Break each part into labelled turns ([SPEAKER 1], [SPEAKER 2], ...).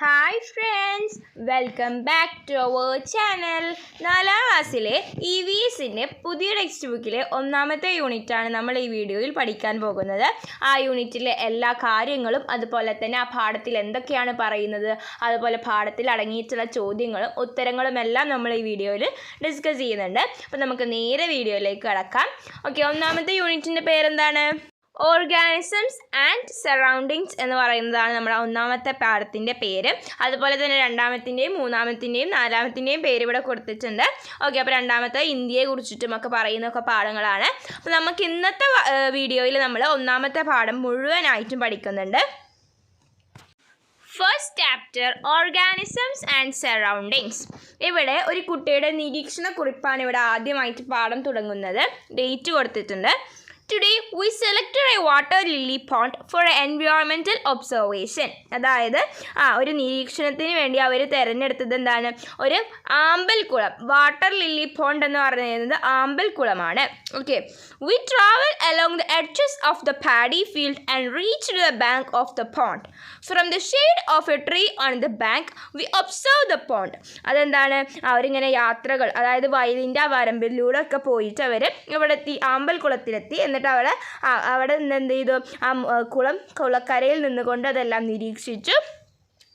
[SPEAKER 1] Hi friends, welcome back to our channel. 4ാം ക്ലാസ്സിലെ EVSൻ്റെ പുതിയ ടെക്സ്റ്റ് ബുക്കിലെ 1ാമത്തെ യൂണിറ്റാണ് നമ്മൾ ഈ വീഡിയോയിൽ പഠിക്കാൻ പോകുന്നത്. ആ യൂണിറ്റിലെ എല്ലാ കാര്യങ്ങളും അതുപോലെ തന്നെ ആ പാഠത്തിൽ എന്തൊക്കെയാണ് പറയുന്നത്, അതുപോലെ പാഠത്തിൽ അടങ്ങിയിട്ടുള്ള ചോദ്യങ്ങളും ഉത്തരങ്ങളും എല്ലാം നമ്മൾ ഈ വീഡിയോയിൽ ഡിസ്കസ് ചെയ്യുന്നുണ്ട്. അപ്പോൾ നമുക്ക് നേരെ വീഡിയോയിലേക്ക് കടക്കാം. ഓക്കെ, 1ാമത്തെ യൂണിറ്റിൻ്റെ പേരെന്താണ്? ഓർഗാനിസംസ് ആൻഡ് സറൗണ്ടിങ്സ് എന്ന് പറയുന്നതാണ് നമ്മുടെ 1ാമത്തെ പാഠത്തിൻ്റെ പേര്. അതുപോലെ തന്നെ 2ാമത്തിൻ്റെയും 3ാമത്തിൻ്റെയും 4ാമത്തിൻ്റെയും പേര് ഇവിടെ കൊടുത്തിട്ടുണ്ട്. ഓക്കെ, അപ്പോൾ 2ാമത്തെ ഇന്ത്യയെ കുറിച്ചിട്ടുമൊക്കെ പറയുന്നൊക്കെ പാഠങ്ങളാണ്. അപ്പോൾ നമുക്ക് ഇന്നത്തെ വീഡിയോയിൽ നമ്മൾ 1ാമത്തെ പാഠം മുഴുവനായിട്ടും പഠിക്കുന്നുണ്ട്. First chapter organisms and surroundings. ഇവിടെ ഒരു കുട്ടിയുടെ നിരീക്ഷണ കുറിപ്പാണ് ഇവിടെ ആദ്യമായിട്ട് പാഠം തുടങ്ങുന്നത്. ഡേറ്റ് കൊടുത്തിട്ടുണ്ട്. Today we selected a water lily pond for an environmental observation. അതായത് ഒരു നിരീക്ഷണത്തിന് വേണ്ടി അവർ തിരഞ്ഞെടുത്തത് എന്താണ്? ഒരു ആമ്പൽക്കുളം. വാട്ടർ ലില്ലി പോണ്ട് എന്ന് പറയുന്നത് ആമ്പൽക്കുളമാണ്. Okay, we travel along the edges of the paddy field and reached the bank of the pond. From the shade of a tree on the bank we observed the pond. അതെന്താണ്? അവരിങ്ങനെ യാത്രകൾ, അതായത് വയലിൻ്റെ ആ വരമ്പിലൂടെ ഒക്കെ പോയിട്ട് അവർ ഇവിടെ എത്തി, ആമ്പൽക്കുളത്തിലെത്തി. എന്നിട്ട് അവിടെ നിന്ന് എന്ത് ചെയ്തു? ആ കുളക്കരയിൽ നിന്നുകൊണ്ട് അതെല്ലാം നിരീക്ഷിച്ചു.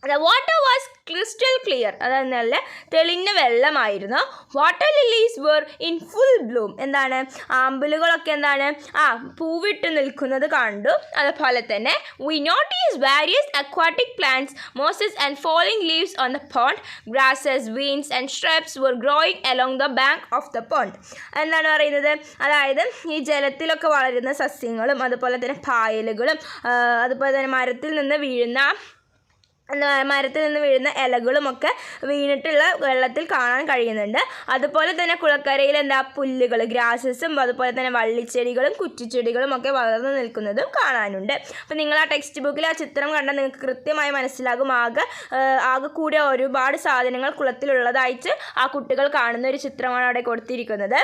[SPEAKER 1] The water was crystal clear. അതായത് നല്ല തെളിഞ്ഞ വെള്ളമായിരുന്നു. Water lilies were in full bloom. എന്താണ്? ആമ്പലുകളൊക്കെ എന്താണ്? പൂവിട്ട് നിൽക്കുന്നത് കണ്ടു. അതുപോലെ തന്നെ we noticed various aquatic plants, mosses and falling leaves on the pond. Grasses, weeds and shrubs were growing along the bank of the pond. എന്താണ് പറയുന്നത്? അതായത് ഈ ജലത്തിലൊക്കെ വളരുന്ന സസ്യങ്ങളും അതുപോലെ തന്നെ പായലുകളും അതുപോലെ തന്നെ മരത്തിൽ നിന്ന് വീഴുന്ന ഇലകളുമൊക്കെ വീണിട്ടുള്ള വെള്ളത്തിൽ കാണാൻ കഴിയുന്നുണ്ട്. അതുപോലെ തന്നെ കുളക്കരയിൽ പുല്ലുകൾ, ഗ്രാസസും അതുപോലെ തന്നെ വള്ളിച്ചെടികളും കുറ്റിച്ചെടികളും ഒക്കെ വളർന്നു നിൽക്കുന്നതും കാണാനുണ്ട്. അപ്പോൾ നിങ്ങൾ ആ ടെക്സ്റ്റ് ബുക്കിൽ ആ ചിത്രം കണ്ടാൽ നിങ്ങൾക്ക് കൃത്യമായി മനസ്സിലാകും. ആകെ കൂടെ ഒരുപാട് സാധനങ്ങൾ കുളത്തിലുള്ളതായിട്ട് ആ കുട്ടികൾ കാണുന്ന ഒരു ചിത്രമാണ് അവിടെ കൊടുത്തിരിക്കുന്നത്.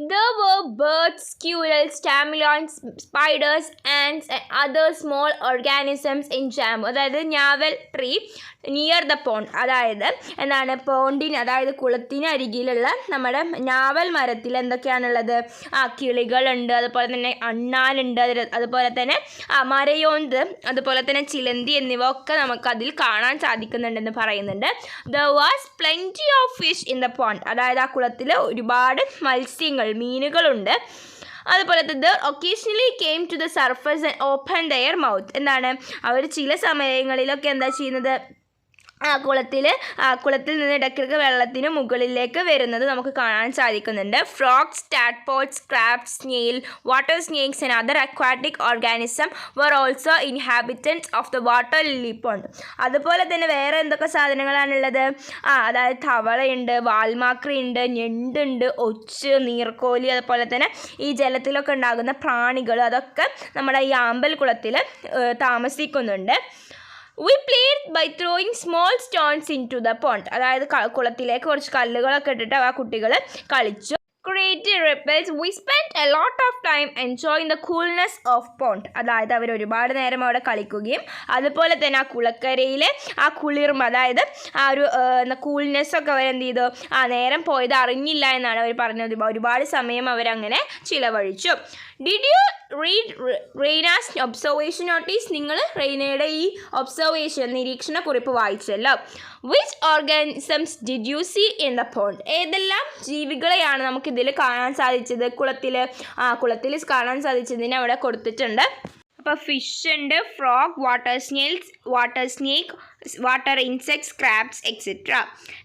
[SPEAKER 1] There were birds, squirrels, stamilions, spiders, ants and other small organisms in jam. അതായത് ഞാവൽ ട്രീ നിയർ ദ പോണ്ട്. അതായത് എന്താണ്? പോണ്ടിന്, അതായത് കുളത്തിന് അരികിലുള്ള നമ്മുടെ ഞാവൽ മരത്തിൽ എന്തൊക്കെയാണുള്ളത്? കിളികളുണ്ട്, അതുപോലെ തന്നെ അണ്ണാനുണ്ട്, അതുപോലെ തന്നെ മരയോന്ത്, അതുപോലെ തന്നെ ചിലന്തി എന്നിവ ഒക്കെ നമുക്കതിൽ കാണാൻ സാധിക്കുന്നുണ്ടെന്ന് പറയുന്നുണ്ട്. There was plenty of fish in the pond. അതായത് ആ കുളത്തിൽ ഒരുപാട് മത്സ്യങ്ങൾ, മീനുകളുണ്ട്. അതുപോലെ തന്നെ occasionally came to the surface and open their mouth. എന്താണ്? അവർ ചില സമയങ്ങളിലൊക്കെ എന്താ ചെയ്യുന്നത്? കുളത്തിൽ നിന്ന് ഇടയ്ക്കിടയ്ക്ക് വെള്ളത്തിന് മുകളിലേക്ക് വരുന്നത് നമുക്ക് കാണാൻ സാധിക്കുന്നുണ്ട്. Frogs, tadpoles, crabs, snail, water snakes and other aquatic organism were also inhabitants of the water lily pond. അതുപോലെ തന്നെ വേറെ എന്തൊക്കെ സാധനങ്ങളാണുള്ളത്? അതായത് തവളയുണ്ട്, വാൽമാക്രിയുണ്ട്, ഞണ്ടുണ്ട്, ഒച്ച്, നീർക്കോലി, അതുപോലെ തന്നെ ഈ ജലത്തിലൊക്കെ ഉണ്ടാകുന്ന പ്രാണികൾ, അതൊക്കെ നമ്മുടെ ഈ ആമ്പൽക്കുളത്തിൽ താമസിക്കുന്നുണ്ട്. We played by throwing small stones into the pond. അതായത് കുളത്തിലേക്ക് കുറച്ച് കല്ലുകളൊക്കെ ഇട്ടിട്ട് ആ കുട്ടികൾ കളിച്ചു. Created ripples. We spent a lot of time enjoying the coolness of pond. അതായത് അവർ ഒരുപാട് നേരം അവിടെ കളിക്കുകയും അതുപോലെ തന്നെ ആ കുളക്കരയിലെ ആ കുളിർമ, അതായത് ആ ഒരു കൂൾനെസ്സൊക്കെ അവരെന്ത് ചെയ്തു? നേരം പോയത് അറിഞ്ഞില്ല എന്നാണ് അവർ പറഞ്ഞത്. ഒരുപാട് സമയം അവരങ്ങനെ ചിലവഴിച്ചു. Did you read Raina's observation notice? നിങ്ങൾ റെയ്നയുടെ ഈ ഒബ്സർവേഷൻ, നിരീക്ഷണ കുറിപ്പ് വായിച്ചല്ലോ. Which organisms did you see in the pond? ഏതെല്ലാം ജീവികളെയാണ് നമുക്കിതിൽ കാണാൻ സാധിച്ചത്? കുളത്തിൽ കാണാൻ സാധിച്ചതിന് അവിടെ കൊടുത്തിട്ടുണ്ട്. അപ്പോൾ ഫിഷ് ഉണ്ട്, frog, water snake, water insects, crabs etcetera.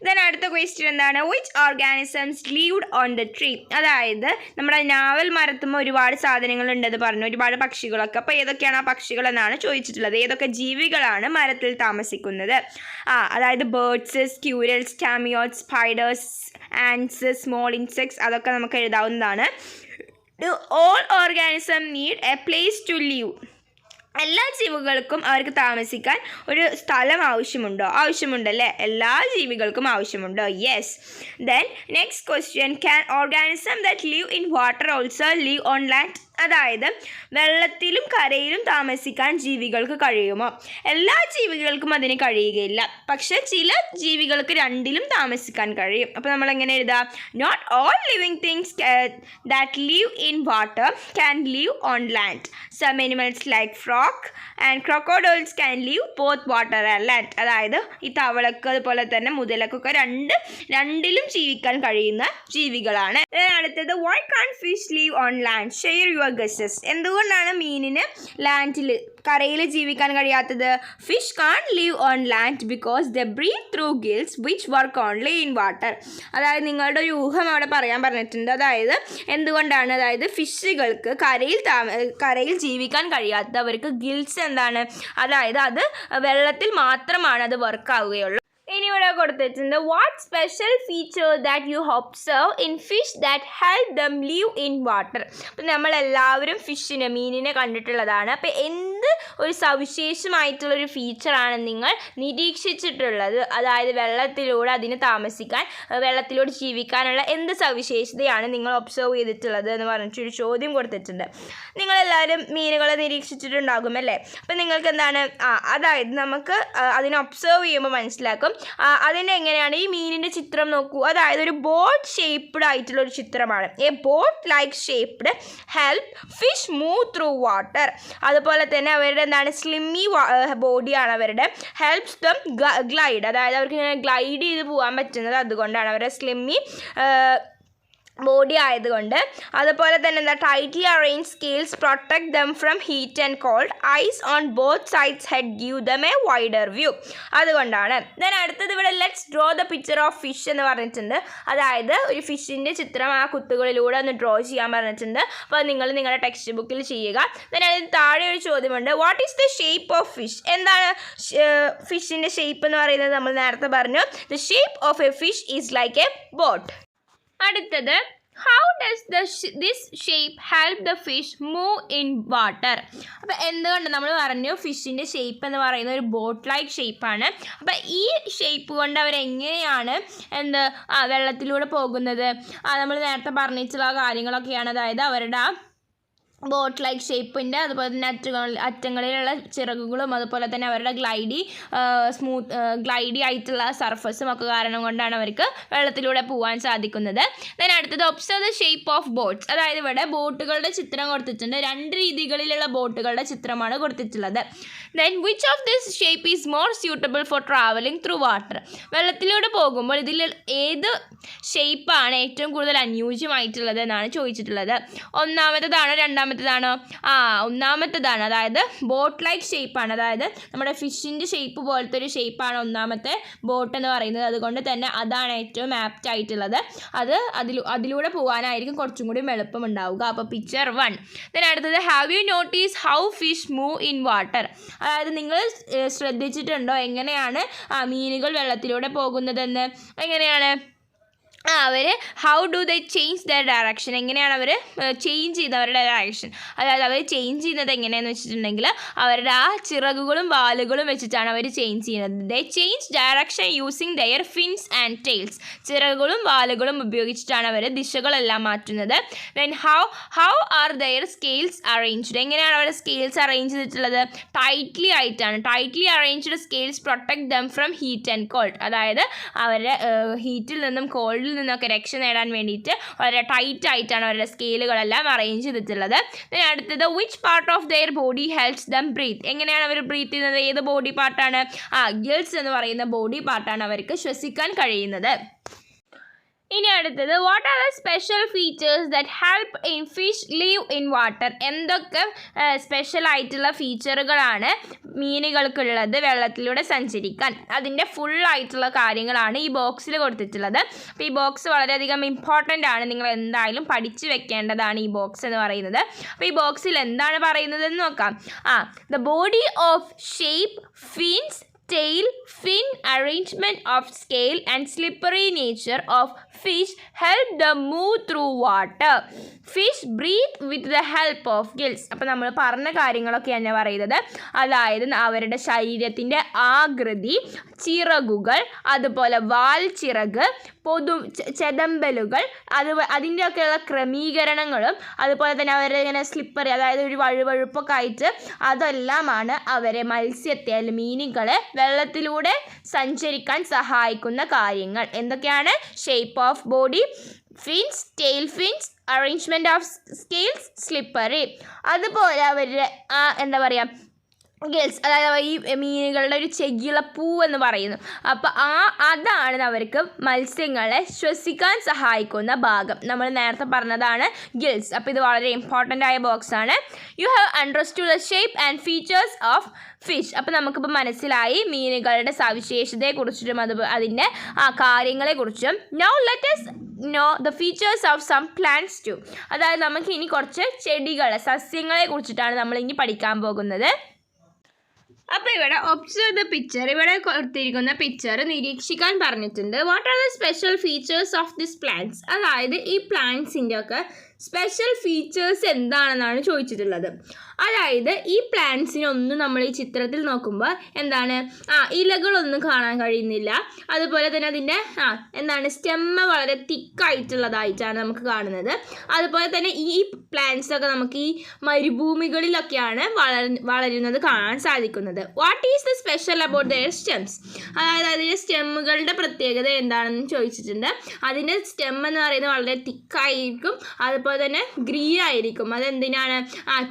[SPEAKER 1] Then അടുത്ത ക്വസ്റ്റ്യൻ എന്താണ്? Which organisms lived on the tree? അതായത് നമ്മുടെ ഞാവൽ മരത്തുമ്പോൾ ഒരുപാട് സാധനങ്ങളുണ്ടെന്ന് പറഞ്ഞു, ഒരുപാട് പക്ഷികളൊക്കെ. അപ്പോൾ ഏതൊക്കെയാണ് ആ പക്ഷികൾ എന്നാണ് ചോദിച്ചിട്ടുള്ളത്. ഏതൊക്കെ ജീവികളാണ് മരത്തിൽ താമസിക്കുന്നത്? അതായത് ബേർഡ്സ്, സ്ക്യൂരൽസ്, ടാമിയോട്സ്, സ്പൈഡേഴ്സ്, ആൻറ്റ്സ്, സ്മോൾ ഇൻസെക്ട്സ്, അതൊക്കെ നമുക്ക് എഴുതാവുന്നതാണ്. Do all organisms need a place to live? എല്ലാ ജീവികൾക്കും അവർക്ക് താമസിക്കാൻ ഒരു സ്ഥലം ആവശ്യമുണ്ടല്ലേ? എല്ലാ ജീവികൾക്കും ആവശ്യമുണ്ടോ? Yes. Then next question, can organism that live in water also live on land? അതായത് വെള്ളത്തിലും കരയിലും താമസിക്കാൻ ജീവികൾക്ക് കഴിയുമോ? എല്ലാ ജീവികൾക്കും അതിന് കഴിയുകയില്ല. പക്ഷെ ചില ജീവികൾക്ക് രണ്ടിലും താമസിക്കാൻ കഴിയും. അപ്പോൾ നമ്മൾ എങ്ങനെ എഴുതാം? Not all living things that live in water can live on land. Some animals like frog and crocodiles can live both water and land. അതായത് ഈ തവളക്ക് അതുപോലെ തന്നെ മുതലക്കൊക്കെ രണ്ടിലും ജീവിക്കാൻ കഴിയുന്ന ജീവികളാണ്. അടുത്തത് why can fish live on land? Share your guesses. എന്തുകൊണ്ടാണ് മീനിന് കരയിൽ ജീവിക്കാൻ കഴിയാത്തത്? Fish can live on land because they breathe through gills which work only in water. അതായത് നിങ്ങളുടെ ഒരു ഊഹം അവിടെ പറയാൻ പറഞ്ഞിട്ടുണ്ട്. അതായത് എന്തുകൊണ്ടാണ്, അതായത് ഫിഷുകൾക്ക് കരയിൽ ജീവിക്കാൻ കഴിയാത്തവർക്ക് ഗിൽസ് എന്താണ്, അതായത് അത് വെള്ളത്തിൽ മാത്രമാണ് അത് വർക്ക് ആവുകയുള്ളൂ. ഇനി ഇവിടെ കൊടുത്തിട്ടുണ്ട് what special feature that you observe in fish that help them leave in water. അപ്പം നമ്മളെല്ലാവരും മീനിനെ കണ്ടിട്ടുള്ളതാണ്. അപ്പം എന്ത് ഒരു സവിശേഷമായിട്ടുള്ളൊരു ഫീച്ചറാണ് നിങ്ങൾ നിരീക്ഷിച്ചിട്ടുള്ളത്? അതായത് വെള്ളത്തിലൂടെ അതിന് താമസിക്കാൻ, വെള്ളത്തിലൂടെ ജീവിക്കാനുള്ള എന്ത് സവിശേഷതയാണ് നിങ്ങൾ ഒബ്സർവ് ചെയ്തിട്ടുള്ളത് എന്ന് പറഞ്ഞിട്ടൊരു ചോദ്യം കൊടുത്തിട്ടുണ്ട്. നിങ്ങളെല്ലാവരും മീനുകളെ നിരീക്ഷിച്ചിട്ടുണ്ടാകും അല്ലേ? അപ്പം നിങ്ങൾക്ക് എന്താണ് അതായത് നമുക്ക് അതിനെ ഒബ്സർവ് ചെയ്യുമ്പോൾ മനസ്സിലാക്കും അതിൻ്റെ എങ്ങനെയാണ്. ഈ മീനിൻ്റെ ചിത്രം നോക്കൂ. അതായത് ഒരു ബോട്ട് ഷേപ്പ്ഡ് ആയിട്ടുള്ള ഒരു ചിത്രമാണ്. A boat like shaped help fish move through water. അതുപോലെ തന്നെ അവരുടെ എന്താണ് സ്ലിമ്മി ബോഡിയാണ് അവരുടെ. ഹെൽപ്സ് ദം ഗ്ലൈഡ്, അതായത് അവർക്ക് ഇങ്ങനെ ഗ്ലൈഡ് ചെയ്ത് പോകാൻ പറ്റുന്നത് അതുകൊണ്ടാണ്, അവരുടെ സ്ലിമ്മി ബോഡി ആയതുകൊണ്ട്. അതുപോലെ തന്നെ എന്താ tightly arrange scales protect them from heat and called. Ice on both sides head give them a wider view. അതുകൊണ്ടാണ്. ദെൻ അടുത്തത് ഇവിടെ let's draw the picture of fish എന്ന് പറഞ്ഞിട്ടുണ്ട്. അതായത് ഒരു ഫിഷിൻ്റെ ചിത്രം ആ കുത്തുകളിലൂടെ ഒന്ന് ഡ്രോ ചെയ്യാൻ പറഞ്ഞിട്ടുണ്ട്. അപ്പോൾ നിങ്ങൾ നിങ്ങളുടെ ടെക്സ്റ്റ് ബുക്കിൽ ചെയ്യുക. ദെൻ അതിന് താഴെ ഒരു ചോദ്യമുണ്ട്, what is the shape of fish? എന്താണ് ഫിഷിൻ്റെ ഷേപ്പ് എന്ന് പറയുന്നത്? നമ്മൾ നേരത്തെ പറഞ്ഞു, the shape of A fish is like A boat. അടുത്തത് how does this shape help the fish move in water? അപ്പോൾ എന്തുകൊണ്ട് നമ്മൾ പറഞ്ഞു ഫിഷിൻ്റെ ഷേപ്പ് എന്ന് പറയുന്ന ഒരു ബോട്ട് ലൈക്ക് ഷേപ്പാണ്. അപ്പോൾ ഈ ഷേപ്പ് കൊണ്ട് അവരെങ്ങനെയാണ് വെള്ളത്തിലൂടെ പോകുന്നത്? നമ്മൾ നേരത്തെ പറഞ്ഞിട്ടുള്ള കാര്യങ്ങളൊക്കെയാണ്. അതായത് അവരുടെ ബോട്ട് ലൈക്ക് ഷേപ്പിൻ്റെ അതുപോലെ തന്നെ അറ്റങ്ങളിലുള്ള ചിറകുകളും അതുപോലെ തന്നെ അവരുടെ ഗ്ലൈഡി ആയിട്ടുള്ള സർഫസും ഒക്കെ കാരണം കൊണ്ടാണ് അവർക്ക് വെള്ളത്തിലൂടെ പോകാൻ സാധിക്കുന്നത്. then അടുത്തത് observe the shape of boats. അതായത് ഇവിടെ ബോട്ടുകളുടെ ചിത്രം കൊടുത്തിട്ടുണ്ട്. രണ്ട് രീതികളിലുള്ള ബോട്ടുകളുടെ ചിത്രമാണ് കൊടുത്തിട്ടുള്ളത്. then which of this shape is more suitable for traveling through water? വെള്ളത്തിലൂടെ പോകുമ്പോൾ ഇതിൽ ഏത് ഷേപ്പാണ് ഏറ്റവും കൂടുതൽ അനുയോജ്യമായിട്ടുള്ളത് എന്നാണ് ചോദിച്ചിട്ടുള്ളത്. ഒന്നാമത്തേതാണോ രണ്ടാമത്തേതാണോ? ഒന്നാമത്തേതാണ്. അതായത് ബോട്ട് ലൈക്ക് ഷേപ്പാണ്. അതായത് നമ്മുടെ ഫിഷിൻ്റെ ഷേപ്പ് പോലത്തെ ഒരു ഷേപ്പാണ് ഒന്നാമത്തെ ബോട്ട് എന്ന് പറയുന്നത്. അതുകൊണ്ട് തന്നെ അതാണ് ഏറ്റവും ആപ്റ്റ് ആയിട്ടുള്ളത്. അതിലൂടെ പോകാനായിരിക്കും കുറച്ചും കൂടി എളുപ്പമുണ്ടാവുക. അപ്പോൾ പിക്ചർ 1. then അടുത്തത് have you notice how fish move in water? അതായത് നിങ്ങൾ ശ്രദ്ധിച്ചിട്ടുണ്ടോ എങ്ങനെയാണ് മീനുകൾ വെള്ളത്തിലൂടെ പോകുന്നതെന്ന്? എങ്ങനെയാണ് അവർ how do they change the direction? എങ്ങനെയാണ് അവർ ചേഞ്ച് ചെയ്യുന്നത് അവരുടെ ഡയറക്ഷൻ? അതായത് അവർ ചേഞ്ച് ചെയ്യുന്നത് എങ്ങനെയാണെന്ന് വെച്ചിട്ടുണ്ടെങ്കിൽ അവരുടെ ആ ചിറകുകളും വാലുകളും വെച്ചിട്ടാണ് അവർ ചേഞ്ച് ചെയ്യുന്നത്. They change direction using their fins and tails. ചിറകുകളും വാലുകളും ഉപയോഗിച്ചിട്ടാണ് അവർ ദിശകളെല്ലാം മാറ്റുന്നത്. Then how are their scales arranged? എങ്ങനെയാണ് അവരുടെ സ്കെയിൽസ് അറേഞ്ച് ചെയ്തിട്ടുള്ളത്? ടൈറ്റ്ലി ആയിട്ടാണ്. Tightly arranged scales protect them from heat and cold. അതായത് അവരുടെ ഹീറ്റിൽ നിന്നും കോൾഡിൽ നിന്നൊക്കെ രക്ഷ നേടാൻ വേണ്ടിയിട്ട് വളരെ ടൈറ്റ് ആയിട്ടാണ് അവരുടെ സ്കെയിലുകളെല്ലാം അറേഞ്ച് ചെയ്തിട്ടുള്ളത്. അടുത്തത് which part of their body helps them breathe? എങ്ങനെയാണ് അവർ ബ്രീത്ത് ചെയ്യുന്നത്? ഏത് ബോഡി പാർട്ടാണ്? ഗിൽസ് എന്ന് പറയുന്ന ബോഡി പാർട്ടാണ് അവർക്ക് ശ്വസിക്കാൻ കഴിയുന്നത്. ഇനി അടുത്തത് what are the special features that help in fish leave in water? എന്തൊക്കെ സ്പെഷ്യൽ ആയിട്ടുള്ള ഫീച്ചറുകളാണ് മീനുകൾക്കുള്ളത് വെള്ളത്തിലൂടെ സഞ്ചരിക്കാൻ? അതിൻ്റെ ഫുള്ളായിട്ടുള്ള കാര്യങ്ങളാണ് ഈ ബോക്സിൽ കൊടുത്തിട്ടുള്ളത്. അപ്പോൾ ഈ ബോക്സ് വളരെയധികം ഇമ്പോർട്ടൻ്റ് ആണ്. നിങ്ങൾ എന്തായാലും പഠിച്ചു വെക്കേണ്ടതാണ് ഈ ബോക്സ് എന്ന് പറയുന്നത്. അപ്പോൾ ഈ ബോക്സിൽ എന്താണ് പറയുന്നതെന്ന് നോക്കാം. The body of shape, fins, tail, fin arrangement of scale and slippery nature of fish help them move through water. Fish breathe with the help of gills. അപ്പോൾ നമ്മൾ പറഞ്ഞ കാര്യങ്ങളൊക്കെ തന്നെ പറയുന്നത്, അതായത് അവരുടെ ശരീരത്തിൻ്റെ ആകൃതി, ചിറകുകൾ, അതുപോലെ വാൽച്ചിറക്, ചെതമ്പലുകൾ, അതിൻ്റെയൊക്കെയുള്ള ക്രമീകരണങ്ങളും, അതുപോലെ തന്നെ അവരുടെ ഇങ്ങനെ സ്ലിപ്പറി, അതായത് ഒരു വഴുവഴുപ്പൊക്കെ ആയിട്ട്, അതെല്ലാമാണ് അവരെ മത്സ്യത്തെ അല്ലെങ്കിൽ മീനുകളെ വെള്ളത്തിലൂടെ സഞ്ചരിക്കാൻ സഹായിക്കുന്ന കാര്യങ്ങൾ. എന്തൊക്കെയാണ്? Shape of body, fins, tail fins, arrangement of scales, slippery. അതുപോലെ അവരുടെ എന്താ പറയുക, ഗിൽസ്, അതായത് ഈ മീനുകളുടെ ഒരു ചെകിളപ്പൂ എന്ന് പറയുന്നു. അപ്പോൾ അതാണ് അവർക്ക് മത്സ്യങ്ങളെ ശ്വസിക്കാൻ സഹായിക്കുന്ന ഭാഗം. നമ്മൾ നേരത്തെ പറഞ്ഞതാണ് ഗിൽസ്. അപ്പോൾ ഇത് വളരെ ഇമ്പോർട്ടൻ്റ് ആയ ബോക്സ് ആണ്. You have understood the shape and features of fish. അപ്പോൾ നമുക്കിപ്പോൾ മനസ്സിലായി മീനുകളുടെ സവിശേഷതയെക്കുറിച്ചിട്ടും അതിൻ്റെ കാര്യങ്ങളെക്കുറിച്ചും. Now let us know the features of some plants too. അതായത് നമുക്ക് ഇനി കുറച്ച് ചെടികൾ, സസ്യങ്ങളെ കുറിച്ചിട്ടാണ് നമ്മൾ ഇനി പഠിക്കാൻ പോകുന്നത്. അപ്പോൾ ഇവിടെ ഒബ്സർവ് ദ പിക്ചർ, ഇവിടെ കൊടുത്തിരിക്കുന്ന പിക്ചർ നിരീക്ഷിക്കാൻ പറഞ്ഞിട്ടുണ്ട്. What are the special features of this plants? അതായത് ഈ പ്ലാന്റ്സിൻ്റെ ഒക്കെ സ്പെഷ്യൽ ഫീച്ചേഴ്സ് എന്താണെന്നാണ് ചോദിച്ചിട്ടുള്ളത്. അതായത് ഈ പ്ലാന്റ്സിനൊന്നും നമ്മൾ ഈ ചിത്രത്തിൽ നോക്കുമ്പോൾ എന്താണ്, ഇലകളൊന്നും കാണാൻ കഴിയുന്നില്ല. അതുപോലെ തന്നെ അതിൻ്റെ എന്താണ്, സ്റ്റെമ്മ് വളരെ തിക്കായിട്ടുള്ളതായിട്ടാണ് നമുക്ക് കാണുന്നത്. അതുപോലെ തന്നെ ഈ പ്ലാന്റ്സൊക്കെ നമുക്ക് ഈ മരുഭൂമികളിലൊക്കെയാണ് വളരുന്നത് കാണാൻ സാധിക്കുന്നത്. What is the special about their stems? അതായത് അതിൻ്റെ സ്റ്റെമ്മുകളുടെ പ്രത്യേകത എന്താണെന്ന് ചോദിച്ചിട്ടുണ്ട്. അതിൻ്റെ സ്റ്റെം എന്ന് പറയുന്നത് വളരെ തിക്കായിരിക്കും, അതുപോലെ തന്നെ ഗ്രീൻ ആയിരിക്കും. അതെന്തിനാണ്?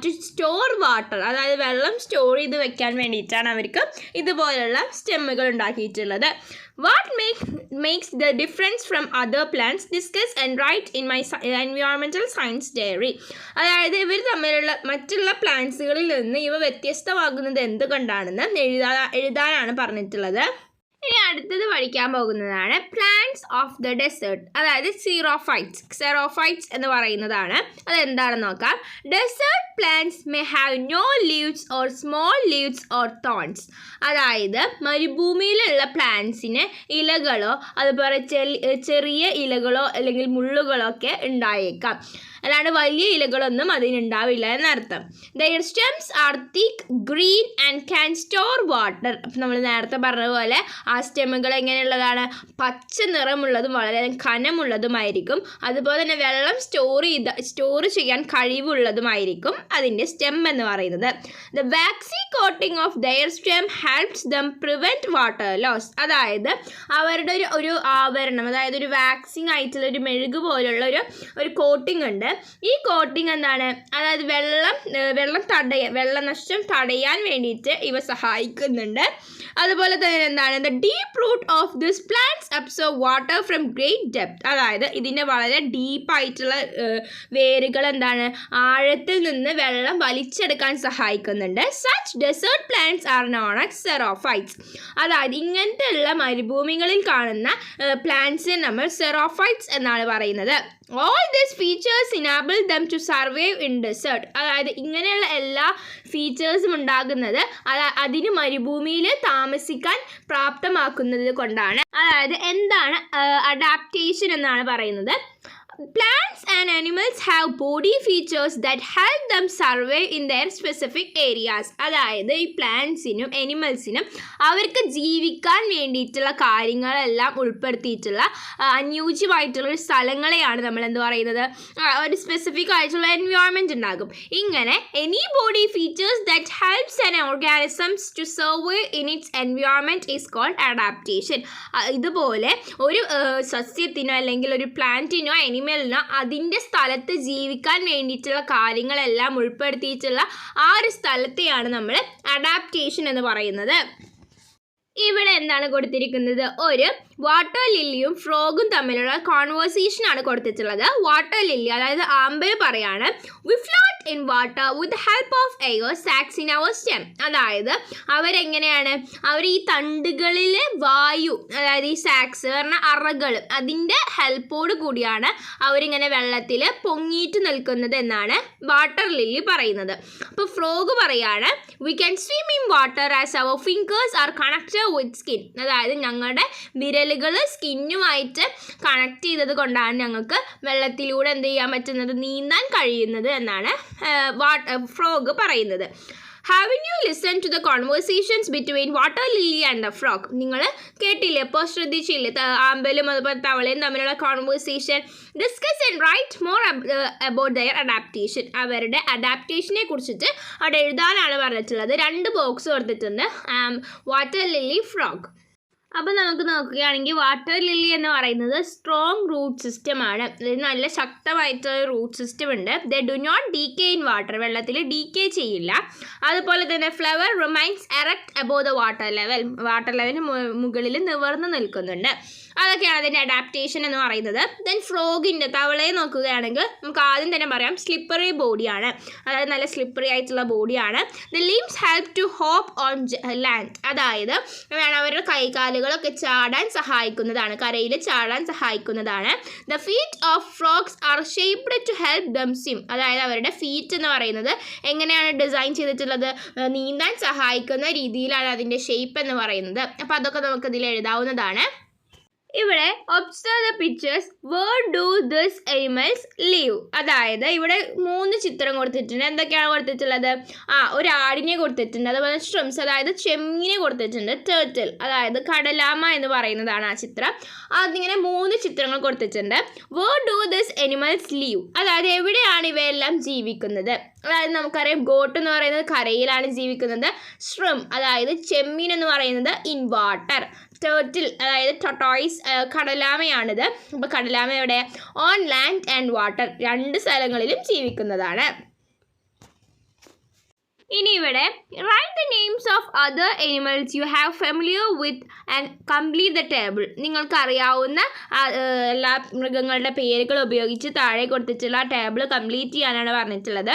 [SPEAKER 1] ടു സ്റ്റോർ വാട്ടർ, അതായത് വെള്ളം സ്റ്റോർ ചെയ്ത് വെക്കാൻ വേണ്ടിയിട്ടാണ് അവർക്ക് ഇതുപോലുള്ള സ്റ്റെമ്മുകൾ ഉണ്ടാക്കിയിട്ടുള്ളത്. What makes the difference from other plants? Discuss and write in my environmental science diary. അതായത് ഇവർ തമ്മിലുള്ള മറ്റുള്ള പ്ലാന്റ്സുകളിൽ നിന്ന് ഇവ വ്യത്യസ്തമാകുന്നത് എന്തുകൊണ്ടാണെന്ന് എഴുതാനാണ് പറഞ്ഞിട്ടുള്ളത്. ഇനി അടുത്തത് പഠിക്കാൻ പോകുന്നതാണ് പ്ലാന്റ്സ് ഓഫ് ദ ഡെസേർട്ട്, അതായത് സെറോഫൈറ്റ്സ് എന്ന് പറയുന്നതാണ്. അതെന്താണെന്ന് നോക്കാം. Desert plants may have no leaves or small leaves or thorns. അതായത് മരുഭൂമിയിലുള്ള പ്ലാന്റ്സിന് ഇലകളോ അതുപോലെ ചെറിയ ഇലകളോ അല്ലെങ്കിൽ മുള്ളുകളോ ഒക്കെ ഉണ്ടായേക്കാം, അല്ലാണ്ട് വലിയ ഇലകളൊന്നും അതിനുണ്ടാവില്ല എന്നർത്ഥം. Their stems are thick, green and can store water. അപ്പം നമ്മൾ നേരത്തെ പറഞ്ഞതുപോലെ ആ സ്റ്റെമ്മുകൾ എങ്ങനെയുള്ളതാണ്? പച്ച നിറമുള്ളതും വളരെ കനമുള്ളതുമായിരിക്കും. അതുപോലെ തന്നെ വെള്ളം സ്റ്റോർ ചെയ്യാൻ കഴിവുള്ളതുമായിരിക്കും അതിൻ്റെ സ്റ്റെം എന്ന് പറയുന്നത്. The waxy coating of their stem helps them prevent water loss. അതായത് അവരുടെ ഒരു ആവരണം, അതായത് ഒരു വാക്സിങ് ആയിട്ടുള്ള ഒരു മെഴുക് പോലുള്ള ഒരു കോട്ടിംഗ് ഉണ്ട്. ഈ കോട്ടിംഗ് എന്താണ്? അതായത് വെള്ളനഷ്ടം തടയാൻ വേണ്ടിയിട്ട് ഇവ സഹായിക്കുന്നുണ്ട്. അതുപോലെ തന്നെ എന്താണ്? The deep root of this plants absorb water from great depth. അതായത് ഇതിൻ്റെ വളരെ ഡീപ്പായിട്ടുള്ള വേരുകൾ എന്താണ്, ആഴത്തിൽ നിന്ന് വെള്ളം വലിച്ചെടുക്കാൻ സഹായിക്കുന്നുണ്ട്. Such desert plants are known as xerophytes. അതായത് ഇങ്ങനത്തെ ഉള്ള മരുഭൂമികളിൽ കാണുന്ന പ്ലാന്റ്സിനെ നമ്മൾ സെറോഫൈറ്റ്സ് എന്നാണ് പറയുന്നത്. All these features enable them to survive in desert. അതായത് ഇങ്ങനെയുള്ള എല്ലാ ഫീച്ചേഴ്സും ഉണ്ടാകുന്നത് അതിന് മരുഭൂമിയിൽ താമസിക്കാൻ പ്രാപ്തമാക്കുന്നത് കൊണ്ടാണ്. അതായത് എന്താണ് അഡാപ്റ്റേഷൻ എന്നാണ് പറയുന്നത്. Plants and animals have body features that help them survive in their specific areas. അതായത് ഈ പ്ലാന്റ്സിനും എനിമൽസിനും അവർക്ക് ജീവിക്കാൻ വേണ്ടിയിട്ടുള്ള കാര്യങ്ങളെല്ലാം ഉൾപ്പെടുത്തിയിട്ടുള്ള അനുയോജ്യമായിട്ടുള്ള ഒരു സ്ഥലങ്ങളെയാണ് നമ്മൾ എന്ത് പറയുന്നത്, ഒരു സ്പെസിഫിക് ആയിട്ടുള്ള എൻവയോൺമെൻറ്റ് ഉണ്ടാകും. ഇങ്ങനെ any body features that helps an organisms to survive in its environment is called adaptation. ഇതുപോലെ ഒരു സസ്യത്തിനോ അല്ലെങ്കിൽ ഒരു പ്ലാന്റിനോ അതിൻ്റെ സ്ഥലത്ത് ജീവിക്കാൻ വേണ്ടിയിട്ടുള്ള കാര്യങ്ങളെല്ലാം ഉൾപ്പെടുത്തിയിട്ടുള്ള ആ ഒരു സ്ഥലത്തെയാണ് നമ്മൾ അഡാപ്റ്റേഷൻ എന്ന് പറയുന്നത്. ഇവിടെ എന്താണ് കൊടുത്തിരിക്കുന്നത്? ഒരു വാട്ടർ ലില്ലിയും ഫ്രോഗും തമ്മിലുള്ള കോൺവേഴ്സേഷനാണ് കൊടുത്തിട്ടുള്ളത്. വാട്ടർ ലില്ലി അതായത് ആമ്പൽ പറയാണ്, we float in water with help of air sacs in our stem. അതായത് അവരെങ്ങനെയാണ്, അവർ ഈ തണ്ടുകളിലെ വായു, അതായത് ഈ സാക്സ് പറഞ്ഞ അറകൾ, അതിൻ്റെ ഹെൽപ്പോട് കൂടിയാണ് അവരിങ്ങനെ വെള്ളത്തിൽ പൊങ്ങിയിട്ട് നിൽക്കുന്നത് എന്നാണ് വാട്ടർ ലില്ലി പറയുന്നത്. അപ്പോൾ ഫ്രോഗ് പറയാണ്, we can swim in water as our fingers are connected with skin. അതായത് ഞങ്ങളുടെ വിരലുകൾ കൈകാലുകൾ സ്കിന്നുമായിട്ട് കണക്ട് ചെയ്തത് കൊണ്ടാണ് ഞങ്ങൾക്ക് വെള്ളത്തിലൂടെ എന്ത് ചെയ്യാൻ പറ്റുന്നത്, നീന്താൻ കഴിയുന്നത് എന്നാണ് ഫ്രോഗ് പറയുന്നത്. Haven't you listened to the conversations between water lily and the frog? നിങ്ങൾ കേട്ടില്ലേ, ഇപ്പോൾ ശ്രദ്ധിച്ചില്ലേ, ആമ്പലും അതുപോലെ തവളയും തമ്മിലുള്ള conversation. Discuss and write more about their adaptation. അവരുടെ അഡാപ്റ്റേഷനെ കുറിച്ചിട്ട് അവിടെ എഴുതാനാണ് പറഞ്ഞിട്ടുള്ളത്. 2 ബോക്സ് കൊടുത്തിട്ടുണ്ട്, വാട്ടർ ലില്ലി, ഫ്രോഗ്. അപ്പോൾ നമുക്ക് നോക്കുകയാണെങ്കിൽ വാട്ടർ ലില്ലി എന്ന് പറയുന്നത് സ്ട്രോങ് റൂട്ട് സിസ്റ്റമാണ്. നല്ല ശക്തമായിട്ടുള്ള റൂട്ട് സിസ്റ്റം ഉണ്ട്. They do not decay in water. വെള്ളത്തിൽ ഡീക്കേ ചെയ്യില്ല. അതുപോലെ തന്നെ flower remains erect above the water level. Water ലെവലിന് മുകളിൽ നിവർന്ന് നിൽക്കുന്നുണ്ട്. അതൊക്കെയാണ് അതിൻ്റെ അഡാപ്റ്റേഷൻ എന്ന് പറയുന്നത്. ദെൻ ഫ്രോഗിൻ്റെ, തവളയെ നോക്കുകയാണെങ്കിൽ നമുക്ക് ആദ്യം തന്നെ പറയാം സ്ലിപ്പറി ബോഡിയാണ്, അതായത് നല്ല സ്ലിപ്പറി ആയിട്ടുള്ള ബോഡിയാണ്. The limbs help to hop on land. അതായത് അവരുടെ കൈകാലുകളൊക്കെ ചാടാൻ സഹായിക്കുന്നതാണ്, കരയിൽ ചാടാൻ സഹായിക്കുന്നതാണ്. The feet of frogs are shaped to help them swim. അതായത് അവരുടെ ഫീറ്റ് എന്ന് പറയുന്നത് എങ്ങനെയാണ് ഡിസൈൻ ചെയ്തിട്ടുള്ളത്, നീന്താൻ സഹായിക്കുന്ന രീതിയിലാണ് അതിൻ്റെ ഷേപ്പ് എന്ന് പറയുന്നത്. അപ്പോൾ അതൊക്കെ നമുക്കിതിൽ എഴുതാവുന്നതാണ്. ഇവിടെ observe the pictures, where do this animals live. അതായത് ഇവിടെ 3 ചിത്രം കൊടുത്തിട്ടുണ്ട്. എന്തൊക്കെയാണ് കൊടുത്തിട്ടുള്ളത്? ഒരു ആടിനെ കൊടുത്തിട്ടുണ്ട്, അതുപോലെ ഷ്രിംസ് അതായത് ചെമ്മീനെ കൊടുത്തിട്ടുണ്ട്, ടേർട്ടിൽ അതായത് കടലാമ എന്ന് പറയുന്നതാണ് ആ ചിത്രം. അതിങ്ങനെ 3 ചിത്രങ്ങൾ കൊടുത്തിട്ടുണ്ട്. Where do this animals live, അതായത് എവിടെയാണ് ഇവയെല്ലാം ജീവിക്കുന്നത്. അതായത് നമുക്കറിയാം ഗോട്ട് എന്ന് പറയുന്നത് കരയിലാണ് ജീവിക്കുന്നത്, ഷ്രിം അതായത് ചെമ്മീൻ എന്ന് പറയുന്നത് ഇൻ വാട്ടർ, ടേർട്ടിൽ അതായത് ടോട്ടോയ്സ് കടലാമയാണിത്. അപ്പോൾ കടലാമ എവിടെ? ഓൺ ലാൻഡ് ആൻഡ് വാട്ടർ, 2 സ്ഥലങ്ങളിലും ജീവിക്കുന്നതാണ്. ഇനി ഇവിടെ write the names of other animals you have familiar with and complete the table. നിങ്ങൾക്കറിയാവുന്ന എല്ലാ മൃഗങ്ങളുടെ പേരുകൾ ഉപയോഗിച്ച് താഴെ കൊടുത്തിട്ടുള്ള ടേബിൾ കംപ്ലീറ്റ് ചെയ്യാനാണ് പറഞ്ഞിട്ടുള്ളത്.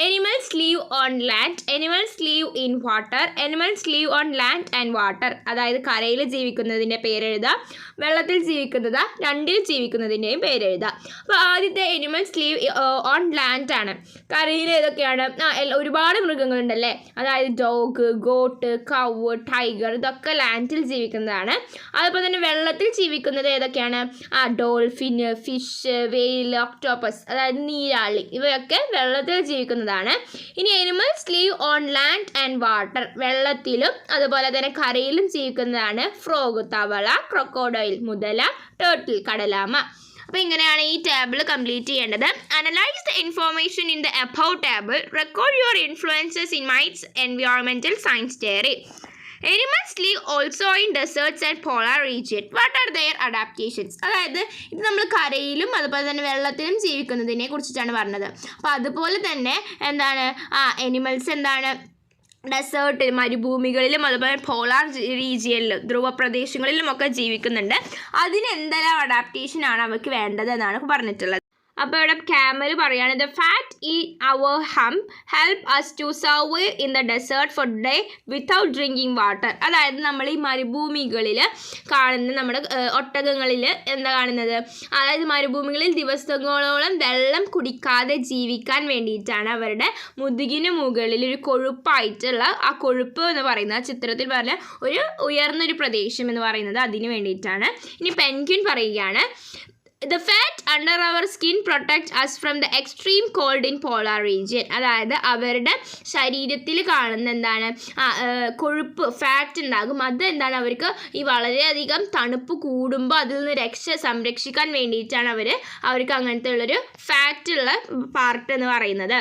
[SPEAKER 1] Animals leave on land, animals leave in water, animals leave on land and water. അതായത് കരയിൽ ജീവിക്കുന്നതിൻ്റെ പേരെഴുതാം, വെള്ളത്തിൽ ജീവിക്കുന്നത് 2ൽ ജീവിക്കുന്നതിൻ്റെയും പേരെഴുതാം. അപ്പോൾ ആദ്യത്തെ എനിമൽസ് ലീവ് ഓൺ ലാൻഡ് ആണ്. കരയിൽ ഏതൊക്കെയാണ്? ഒരുപാട് മൃഗങ്ങൾ ഉണ്ടല്ലേ, അതായത് ഡോഗ്, ഗോട്ട്, കവ്, ടൈഗർ, ഇതൊക്കെ ലാൻഡിൽ ജീവിക്കുന്നതാണ്. അതുപോലെ തന്നെ വെള്ളത്തിൽ ജീവിക്കുന്നത് ഏതൊക്കെയാണ്? ഡോൾഫിൻ, ഫിഷ്, വെയിൽ, ഒക്ടോപ്പസ് അതായത് നീരാളി, ഇവയൊക്കെ വെള്ളത്തിൽ ജീവിക്കുന്നതാണ്. ഇനി animals leave on land and water, വെള്ളത്തിലും അതുപോലെ തന്നെ കരയിലും ജീവിക്കുന്നതാണ് ഫ്രോഗ്, തവള, ക്രൊക്കോഡൈൽ, മുതല, ടേർട്ടിൽ, കടലാമ. അപ്പോൾ ഇങ്ങനെയാണ് ഈ ടേബിൾ കംപ്ലീറ്റ് ചെയ്യേണ്ടത്. Analyse the information in the above table, record your influences in mites environmental science theory. Animals live also in deserts and polar region. What are their adaptations? അതായത് ഇത് നമ്മൾ കരയിലും അതുപോലെ തന്നെ വെള്ളത്തിലും ജീവിക്കുന്നതിനെ കുറിച്ചിട്ടാണ് പറഞ്ഞത്. അപ്പോൾ അതുപോലെ തന്നെ എന്താണ് എനിമൽസ് എന്താണ് ഡെസേർട്ടിൽ, മരുഭൂമികളിലും അതുപോലെ പോളാർ റീജിയനിലും ധ്രുവ പ്രദേശങ്ങളിലുമൊക്കെ ജീവിക്കുന്നുണ്ട്. അതിന് എന്തെല്ലാം അഡാപ്റ്റേഷനാണ് അവർക്ക് വേണ്ടതെന്നാണ് പറഞ്ഞിട്ടുള്ളത്. അപ്പോൾ ഇവിടെ ക്യാമൽ പറയുകയാണ് ദ ഫാറ്റ് ഈ അവർ hump help us to survive in the desert for day without drinking water. അതായത് നമ്മൾ ഈ മരുഭൂമികളിൽ കാണുന്ന നമ്മുടെ ഒട്ടകങ്ങളിൽ എന്താ കാണുന്നത്, അതായത് മരുഭൂമികളിൽ ദിവസങ്ങളോളം വെള്ളം കുടിക്കാതെ ജീവിക്കാൻ വേണ്ടിയിട്ടാണ് അവരുടെ മുതുകിന് മുകളിൽ ഒരു കൊഴുപ്പായിട്ടുള്ള ആ കൊഴുപ്പ് എന്ന് പറയുന്നത് ആ ചിത്രത്തിൽ പറഞ്ഞ ഒരു ഉയർന്നൊരു പ്രദേശം എന്ന് പറയുന്നത് അതിന് വേണ്ടിയിട്ടാണ്. ഇനി പെൻഗ്വിൻ പറയുകയാണ് The fat under our skin protects us from the extreme cold in polar region. അതായത് അവരുടെ ശരീരത്തിൽ കാണുന്ന എന്താണ് കൊഴുപ്പ്, ഫാറ്റ് ഉണ്ടാകും. അത് എന്താണ് അവർക്ക് ഈ വളരെയധികം തണുപ്പ് കൂടുമ്പോൾ അതിൽ നിന്ന് സംരക്ഷിക്കാൻ വേണ്ടിയിട്ടാണ് അവർക്ക് അങ്ങനത്തെ ഉള്ളൊരു ഫാറ്റുള്ള പാർട്ട് എന്ന് പറയുന്നത്.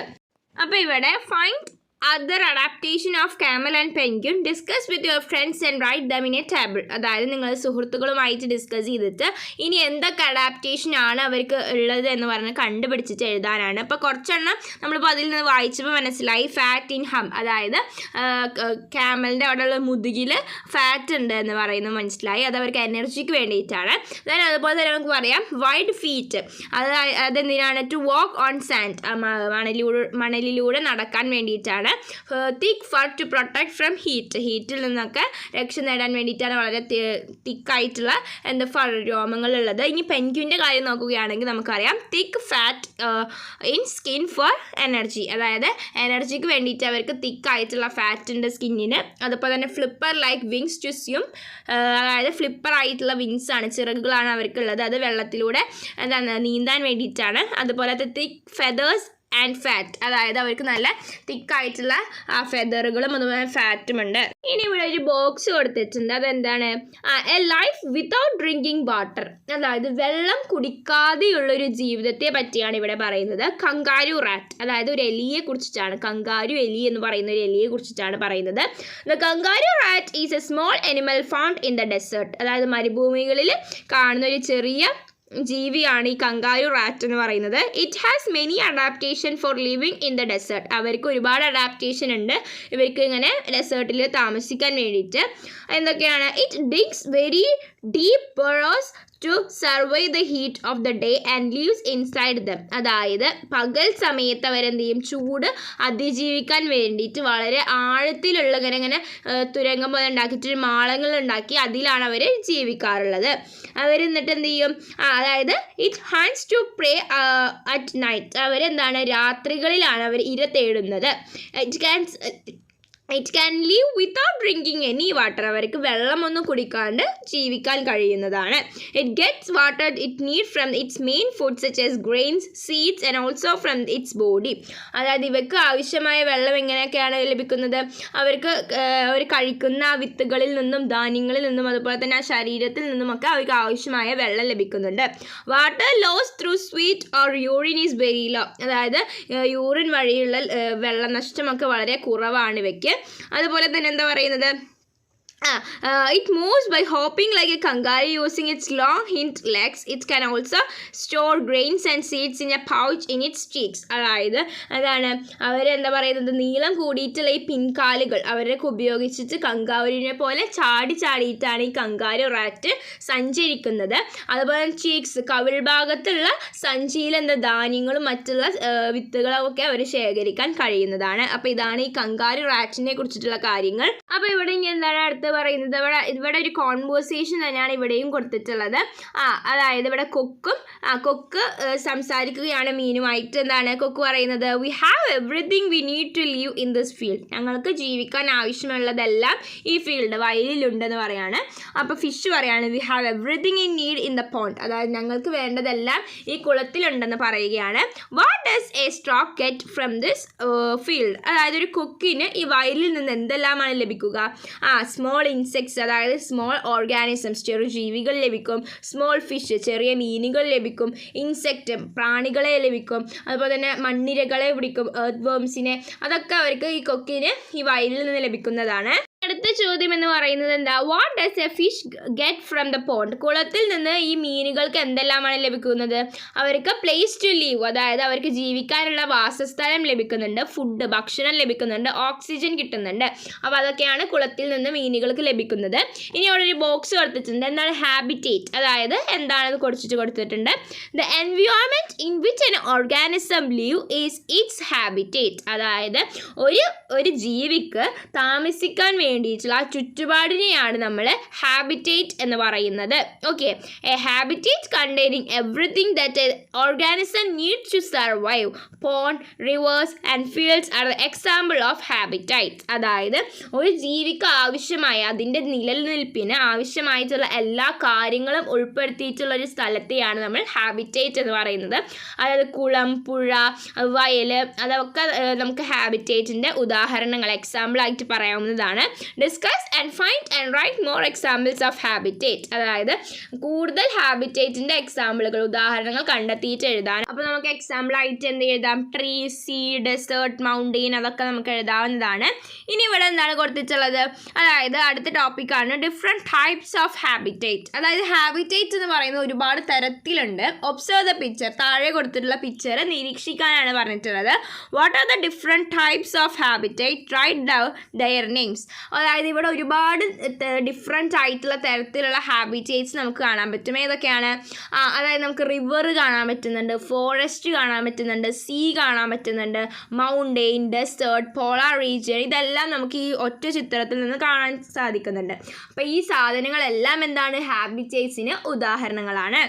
[SPEAKER 1] അപ്പോൾ ഇവിടെ find other adaptation of camel and penguin, discuss with your friends and write them in a table. അതായത് നിങ്ങൾ സുഹൃത്തുക്കളുമായിട്ട് ഡിസ്കസ് ചെയ്തിട്ട് ഇനി എന്തൊക്കെ അഡാപ്റ്റേഷൻ ആണ് അവർക്ക് ഉള്ളത് എന്ന് പറഞ്ഞ് കണ്ടുപിടിച്ചിട്ട് എഴുതാനാണ്. അപ്പോൾ കുറച്ചെണ്ണം നമ്മളിപ്പോൾ അതിൽ നിന്ന് വായിച്ചപ്പോൾ മനസ്സിലായി. ഫാറ്റ് ഇൻ ഹം, അതായത് ക്യാമലിൻ്റെ അവിടെയുള്ള മുതുകിൽ ഫാറ്റ് ഉണ്ട് എന്ന് പറയുന്നത് മനസ്സിലായി. അത് അവർക്ക് എനർജിക്ക് വേണ്ടിയിട്ടാണ്. അതുപോലെ തന്നെ നമുക്ക് പറയാം വൈഡ് ഫീറ്റ്, അതെന്തിനാണ്? ടു വാക്ക് ഓൺ സാൻഡ്, മണലിലൂടെ നടക്കാൻ വേണ്ടിയിട്ടാണ്. Thick fur to protect from ഹീറ്റിൽ നിന്നൊക്കെ രക്ഷ നേടാൻ വേണ്ടിയിട്ടാണ് വളരെ തിക്കായിട്ടുള്ള ഫർ രോമങ്ങളുള്ളത്. ഇനി പെൻഗ്വിൻ്റെ കാര്യം നോക്കുകയാണെങ്കിൽ നമുക്കറിയാം thick fat in skin for energy, അതായത് എനർജിക്ക് വേണ്ടിയിട്ട് അവർക്ക് തിക്കായിട്ടുള്ള ഫാറ്റ് ഉണ്ട് സ്കിന്നിന്. അതുപോലെ തന്നെ flipper like wings to swim, അതായത് ഫ്ലിപ്പർ ആയിട്ടുള്ള വിങ്സ് ആണ്, ചിറകുകളാണ് അവർക്കുള്ളത്. അത് വെള്ളത്തിലൂടെ നീന്താൻ വേണ്ടിയിട്ടാണ്. അതുപോലെ തിക്ക് ഫെദേഴ്സ് ആൻഡ് ഫാറ്റ്, അതായത് അവർക്ക് നല്ല തിക്കായിട്ടുള്ള ഫെദറുകളും അതുപോലെ ഫാറ്റും ഉണ്ട്. ഇനി ഇവിടെ ഒരു ബോക്സ് കൊടുത്തിട്ടുണ്ട്. അതെന്താണ്? A life without drinking water, അതായത് വെള്ളം കുടിക്കാതെയുള്ളൊരു ജീവിതത്തെ പറ്റിയാണ് ഇവിടെ പറയുന്നത്. കങ്കാരു റാറ്റ്, അതായത് ഒരു എലിയെ കുറിച്ചിട്ടാണ്. കങ്കാരു എലി എന്ന് പറയുന്ന ഒരു എലിയെ കുറിച്ചിട്ടാണ് പറയുന്നത്. The kangaroo rat is a small animal found in the desert, അതായത് മരുഭൂമികളിൽ കാണുന്ന ഒരു ചെറിയ ജീവിയാണ് ഈ കങ്കാരു റാറ്റ് എന്ന് പറയുന്നത്. It has many adaptation for living in the desert, അവർക്ക് ഒരുപാട് അഡാപ്റ്റേഷൻ ഉണ്ട് ഇവർക്ക് ഇങ്ങനെ ഡെസേർട്ടിൽ താമസിക്കാൻ വേണ്ടിയിട്ട്. എന്തൊക്കെയാണ്? It digs very deep burrows to survive the heat of the day and lives inside them, അതായത് പകൽ സമയത്ത് അവരെന്ത് ചെയ്യും? ചൂട് അതിജീവിക്കാൻ വേണ്ടിയിട്ട് വളരെ ആഴത്തിലുള്ള ഇങ്ങനെ തുരങ്കം പോലെ ഉണ്ടാക്കിയിട്ട് മാളങ്ങൾ ഉണ്ടാക്കി അതിലാണ് അവർ ജീവിക്കാറുള്ളത്. അവരെന്നിട്ട് എന്ത് ചെയ്യും? അതായത് it hunts to prey at night, അവരെന്താണ്? രാത്രികളിലാണ് അവർ ഇര തേടുന്നത്. It can live without drinking any water, അവർക്ക് വെള്ളമൊന്നും കുടിക്കാണ്ട് ജീവിക്കാൻ കഴിയുന്നതാണ്. It gets water it need from its main food such as grains, seeds and also from its body, അതായത് ഇവർക്ക് ആവശ്യമായ വെള്ളം എങ്ങനെയൊക്കെയാണ് ലഭിക്കുന്നത്? അവർ കഴിക്കുന്ന വിത്തുകളിൽ നിന്നും ധാന്യങ്ങളിൽ നിന്നും അതുപോലെ തന്നെ ആ ശരീരത്തിൽ നിന്നുമൊക്കെ അവർക്ക് ആവശ്യമായ വെള്ളം ലഭിക്കുന്നുണ്ട്. Water loss through sweat or urine is very low, അതായത് യൂറിൻ വഴിയുള്ള വെള്ളനഷ്ടമൊക്കെ വളരെ കുറവാണ് ഇവയ്ക്ക്. അതുപോലെ തന്നെ എന്താ പറയുന്നത്? It moves by hopping like a kangaroo using its long hind legs. It can also store grains and seeds in a pouch in its cheeks. അതാണ് അവരെന്താ പറയുന്നത്? നീളം കൂടിയിട്ടുള്ള ഈ പിൻകാലുകൾ അവരൊക്കെ ഉപയോഗിച്ചിട്ട് കങ്കാരുവിനെ പോലെ ചാടിയിട്ടാണ് ഈ കങ്കാരു റാറ്റ് സഞ്ചരിക്കുന്നത്. അതുപോലെ ചീക്സ്, കവിൾ ഭാഗത്തുള്ള സഞ്ചിയിൽ ധാന്യങ്ങളും മറ്റുള്ള വിത്തുകളൊക്കെ അവർ ശേഖരിക്കാൻ കഴിയുന്നതാണ്. അപ്പോൾ ഇതാണ് ഈ കങ്കാരു റാറ്റിനെ കുറിച്ചിട്ടുള്ള കാര്യങ്ങൾ. അപ്പോൾ ഇവിടെ ഇനി എന്താണ് അടുത്ത പറയുന്നത്? ഇവിടെ ഒരു കോൺവേഴ്സേഷൻ തന്നെയാണ് ഇവിടെയും കൊടുത്തിട്ടുള്ളത്. അതായത് ഇവിടെ കൊക്ക് സംസാരിക്കുകയാണ് മീനുമായിട്ട്. എന്താണ് കൊക്ക് പറയുന്നത്? We have everything we need to live in this field, ഞങ്ങൾക്ക് ജീവിക്കാൻ ആവശ്യമുള്ളതെല്ലാം ഈ ഫീൽഡ് വയലിലുണ്ടെന്ന് പറയാണ്. അപ്പോൾ ഫിഷ് പറയാണ് V have everything in need in the pond, അതായത് ഞങ്ങൾക്ക് വേണ്ടതെല്ലാം ഈ കുളത്തിലുണ്ടെന്ന് പറയുകയാണ്. What does A stroke get from this field, അതായത് ഒരു കൊക്കിന് ഈ വയലിൽ നിന്ന് എന്തെല്ലാമാണ് ലഭിക്കുക? സ്മോൾ ഇൻസെക്ട്സ്, അതായത് സ്മോൾ ഓർഗാനിസംസ്, ചെറു ജീവികൾ ലഭിക്കും. സ്മോൾ ഫിഷ്, ചെറിയ മീനുകൾ ലഭിക്കും. ഇൻസെക്റ്റ്, പ്രാണികളെ ലഭിക്കും. അതുപോലെ തന്നെ മണ്ണിരകളെ പിടിക്കും, എർത്ത് വേംസിനെ, അതൊക്കെ അവർക്ക് ഈ കൊക്കിന് ഈ വയലിൽ നിന്ന് ലഭിക്കുന്നതാണ്. അടുത്ത ചോദ്യം എന്ന് പറയുന്നത് എന്താ? What does A fish get from the pond, കുളത്തിൽ നിന്ന് ഈ മീനുകൾക്ക് എന്തെല്ലാമാണ് ലഭിക്കുന്നത്? അവർക്ക് പ്ലേസ് ടു ലീവ്, അതായത് അവർക്ക് ജീവിക്കാനുള്ള വാസസ്ഥലം ലഭിക്കുന്നുണ്ട്, ഫുഡ്, ഭക്ഷണം ലഭിക്കുന്നുണ്ട്, ഓക്സിജൻ കിട്ടുന്നുണ്ട്. അപ്പോൾ അതൊക്കെയാണ് കുളത്തിൽ നിന്ന് മീനുകൾക്ക് ലഭിക്കുന്നത്. ഇനി അവിടെ ഒരു ബോക്സ് കൊടുത്തിട്ടുണ്ട്. എന്താണ്? ഹാബിറ്റേറ്റ്, അതായത് എന്താണെന്ന് കൊടുത്തിട്ടുണ്ട്. The environment in which N organism leave is it's habitat, അതായത് ഒരു ജീവിക്ക് താമസിക്കാൻ വേണ്ടിയിട്ടുള്ള ആ ചുറ്റുപാടിനെയാണ് നമ്മൾ ഹാബിറ്റേറ്റ് എന്ന് പറയുന്നത്. Okay, a habitat containing everything that a organism needs to survive. Pond, rivers and fields are the example of habitat, അതായത് ഒരു ജീവിക്ക് ആവശ്യമായ അതിൻ്റെ നിലനിൽപ്പിന് ആവശ്യമായിട്ടുള്ള എല്ലാ കാര്യങ്ങളും ഉൾപ്പെടുത്തിയിട്ടുള്ള ഒരു സ്ഥലത്തെയാണ് നമ്മൾ ഹാബിറ്റേറ്റ് എന്ന് പറയുന്നത്. അതായത് കുളം, പുഴ, വയൽ, അതൊക്കെ നമുക്ക് ഹാബിറ്റേറ്റിൻ്റെ ഉദാഹരണങ്ങൾ എക്സാമ്പിളായിട്ട് പറയാവുന്നതാണ്. Discuss and find and write more examples of habitat, അതായത് കൂടുതൽ ഹാബിറ്റേറ്റിൻ്റെ എക്സാമ്പിളുകൾ, ഉദാഹരണങ്ങൾ കണ്ടെത്തിയിട്ട് എഴുതാൻ. അപ്പോൾ നമുക്ക് എക്സാമ്പിളായിട്ട് എന്ത് എഴുതാം? ട്രീ, സീ, ഡെസേർട്ട്, മൗണ്ടെയിൻ, അതൊക്കെ നമുക്ക് എഴുതാവുന്നതാണ്. ഇനി ഇവിടെ എന്താണ് കൊടുത്തിട്ടുള്ളത്? അതായത് അടുത്ത ടോപ്പിക്കാണ് ഡിഫറെൻറ്റ് ടൈപ്സ് ഓഫ് ഹാബിറ്റേറ്റ്. അതായത് ഹാബിറ്റേറ്റ് എന്ന് പറയുന്നത് ഒരുപാട് തരത്തിലുണ്ട്. ഒബ്സർവ് ദ പിക്ചർ, താഴെ കൊടുത്തിട്ടുള്ള പിക്ചർ നിരീക്ഷിക്കാനാണ് പറഞ്ഞിട്ടുള്ളത്. What are the different types of habitat? Right down their names. അതായത് ഇവിടെ ഒരുപാട് ഡിഫറെൻ്റ് ആയിട്ടുള്ള തരത്തിലുള്ള ഹാബിറ്റേറ്റ്സ് നമുക്ക് കാണാൻ പറ്റും. ഏതൊക്കെയാണ്? അതായത് നമുക്ക് റിവർ കാണാൻ പറ്റുന്നുണ്ട്, ഫോറസ്റ്റ് കാണാൻ പറ്റുന്നുണ്ട്, സീ കാണാൻ പറ്റുന്നുണ്ട്, മൗണ്ടെയിൻ, ഡെസേർട്ട്, പോളാർ റീജിയൻ, ഇതെല്ലാം നമുക്ക് ഈ ഒറ്റ ചിത്രത്തിൽ നിന്ന് കാണാൻ സാധിക്കുന്നുണ്ട്. അപ്പോൾ ഈ സാധനങ്ങളെല്ലാം എന്താണ്? ഹാബിറ്റേറ്റ്സിന് ഉദാഹരണങ്ങളാണ്.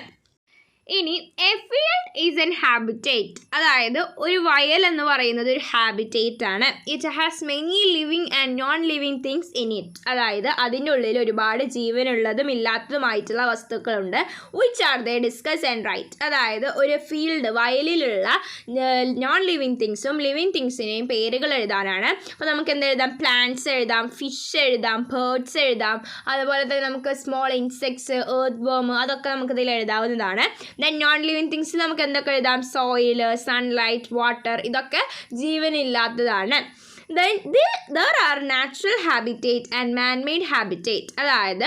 [SPEAKER 1] ഇനി a field is an habitat, അതായത് ഒരു വയൽ എന്ന് പറയുന്നത് ഒരു ഹാബിറ്റേറ്റ് ആണ്. It has many living and non living things in it, അതായത് അതിൻ്റെ ഉള്ളിൽ ഒരുപാട് ജീവനുള്ളതും ഇല്ലാത്തതുമായിട്ടുള്ള വസ്തുക്കളുണ്ട്. Which are they? Discuss and write. അതായത് ഒരു ഫീൽഡ്, വയലിലുള്ള നോൺ ലിവിങ് തിങ്സും ലിവിങ് തിങ്സിനെയും പേരുകൾ എഴുതാനാണ്. അപ്പോൾ നമുക്ക് എന്ത് എഴുതാം? പ്ലാന്റ്സ് എഴുതാം, ഫിഷ് എഴുതാം, ബേർഡ്സ് എഴുതാം, അതുപോലെ തന്നെ നമുക്ക് സ്മോൾ ഇൻസെക്ട്സ്, എർത്ത് വേം, അതൊക്കെ നമുക്കിതിൽ എഴുതാവുന്നതാണ്. ദെൻ നോൺ ലിവിങ് തിങ്സ് നമുക്ക് എന്തൊക്കെ എഴുതാം? സോയിൽ, സൺലൈറ്റ്, വാട്ടർ, ഇതൊക്കെ ജീവനില്ലാത്തതാണ്. Then there are natural habitat and man-made habitat, അതായത്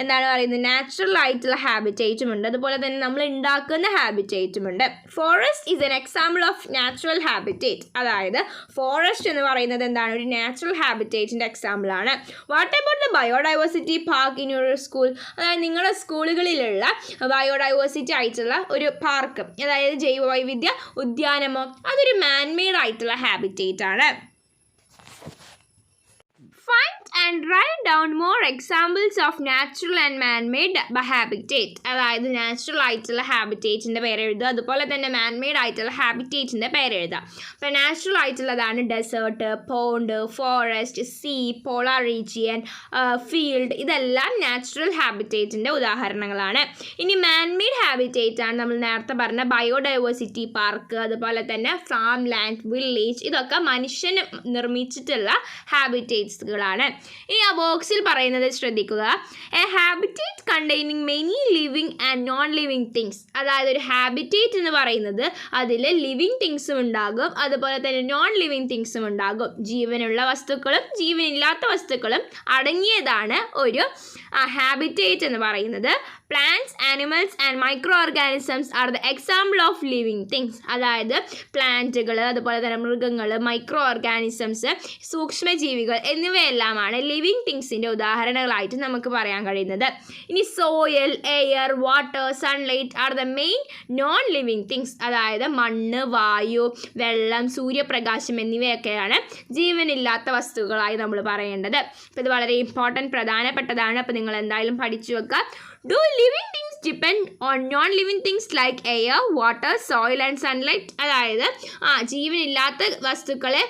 [SPEAKER 1] എന്താണ് പറയുന്നത്? നാച്ചുറൽ ആയിട്ടുള്ള ഹാബിറ്റേറ്റും ഉണ്ട്, അതുപോലെ തന്നെ നമ്മൾ ഉണ്ടാക്കുന്ന ഹാബിറ്റേറ്റും ഉണ്ട്. Forest is an example of natural habitat, അതായത് ഫോറസ്റ്റ് എന്ന് പറയുന്നത് എന്താണ്? ഒരു നാച്ചുറൽ ഹാബിറ്റേറ്റിൻ്റെ എക്സാമ്പിൾ ആണ്. What about the biodiversity park in your school? അതായത് നിങ്ങളുടെ സ്കൂളുകളിലുള്ള ബയോഡൈവേഴ്സിറ്റി ആയിട്ടുള്ള ഒരു പാർക്ക്, അതായത് ജൈവവൈവിധ്യ ഉദ്യാനമോ, അതൊരു മാൻമെയ്ഡ് ആയിട്ടുള്ള ഹാബിറ്റേറ്റ് ആണ്. Find and write down more examples of natural and man-made habitat, അതായത് നാച്ചുറൽ ആയിട്ടുള്ള ഹാബിറ്റേറ്റിൻ്റെ പേര് എഴുതുക, അതുപോലെ തന്നെ മാൻമെയ്ഡ് ആയിട്ടുള്ള ഹാബിറ്റേറ്റിൻ്റെ പേര് എഴുതുക. അപ്പോൾ നാച്ചുറൽ ആയിട്ടുള്ളതാണ് desert, pond, forest, sea, polar region, field, ഇതെല്ലാം നാച്ചുറൽ ഹാബിറ്റേറ്റിൻ്റെ ഉദാഹരണങ്ങളാണ്. ഇനി മാൻമെയ്ഡ് ഹാബിറ്റേറ്റ് ആണ് നമ്മൾ നേരത്തെ പറഞ്ഞ ബയോഡൈവേഴ്സിറ്റി പാർക്ക്, അതുപോലെ തന്നെ ഫാം ലാൻഡ്, വില്ലേജ്, ഇതൊക്കെ മനുഷ്യൻ നിർമ്മിച്ചിട്ടുള്ള ഹാബിറ്റേറ്റ്സുകളാണ്. ഇനി ആ ബോക്സിൽ പറയുന്നത് ശ്രദ്ധിക്കുക. A habitat containing many living and non living things, അതായത് ഒരു ഹാബിറ്റേറ്റ് എന്ന് പറയുന്നത് അതിൽ ലിവിങ് തിങ്സും ഉണ്ടാകും, അതുപോലെ തന്നെ നോൺ ലിവിങ് തിങ്സും ഉണ്ടാകും. ജീവനുള്ള വസ്തുക്കളും ജീവനില്ലാത്ത വസ്തുക്കളും അടങ്ങിയതാണ് ഒരു ഹാബിറ്റേറ്റ് എന്ന് പറയുന്നത്. Plants, animals and micro organisms are the example of living things, അതായത് പ്ലാന്റുകൾ, അതുപോലെ തന്നെ മൃഗങ്ങൾ, മൈക്രോ ഓർഗാനിസംസ്, സൂക്ഷ്മജീവികൾ എന്നിവയെല്ലാമാണ് ലിവിങ് തിങ്സിൻ്റെ ഉദാഹരണങ്ങളായിട്ട് നമുക്ക് പറയാൻ കഴിയുന്നത്. ഇനി soil, air, water, sunlight are the main non living things, അതായത് മണ്ണ്, വായു, വെള്ളം, സൂര്യപ്രകാശം എന്നിവയൊക്കെയാണ് ജീവനില്ലാത്ത വസ്തുക്കളായി നമ്മൾ പറയേണ്ടത്. അപ്പോൾ ഇത് വളരെ ഇമ്പോർട്ടൻറ്റ്, പ്രധാനപ്പെട്ടതാണ്. അപ്പോൾ നിങ്ങൾ എന്തായാലും പഠിച്ചു വെക്കുക. Do living things depend on non-living things like air, water, soil and sunlight? അതായത് ജീവനില്ലാത്ത വസ്തുക്കളെ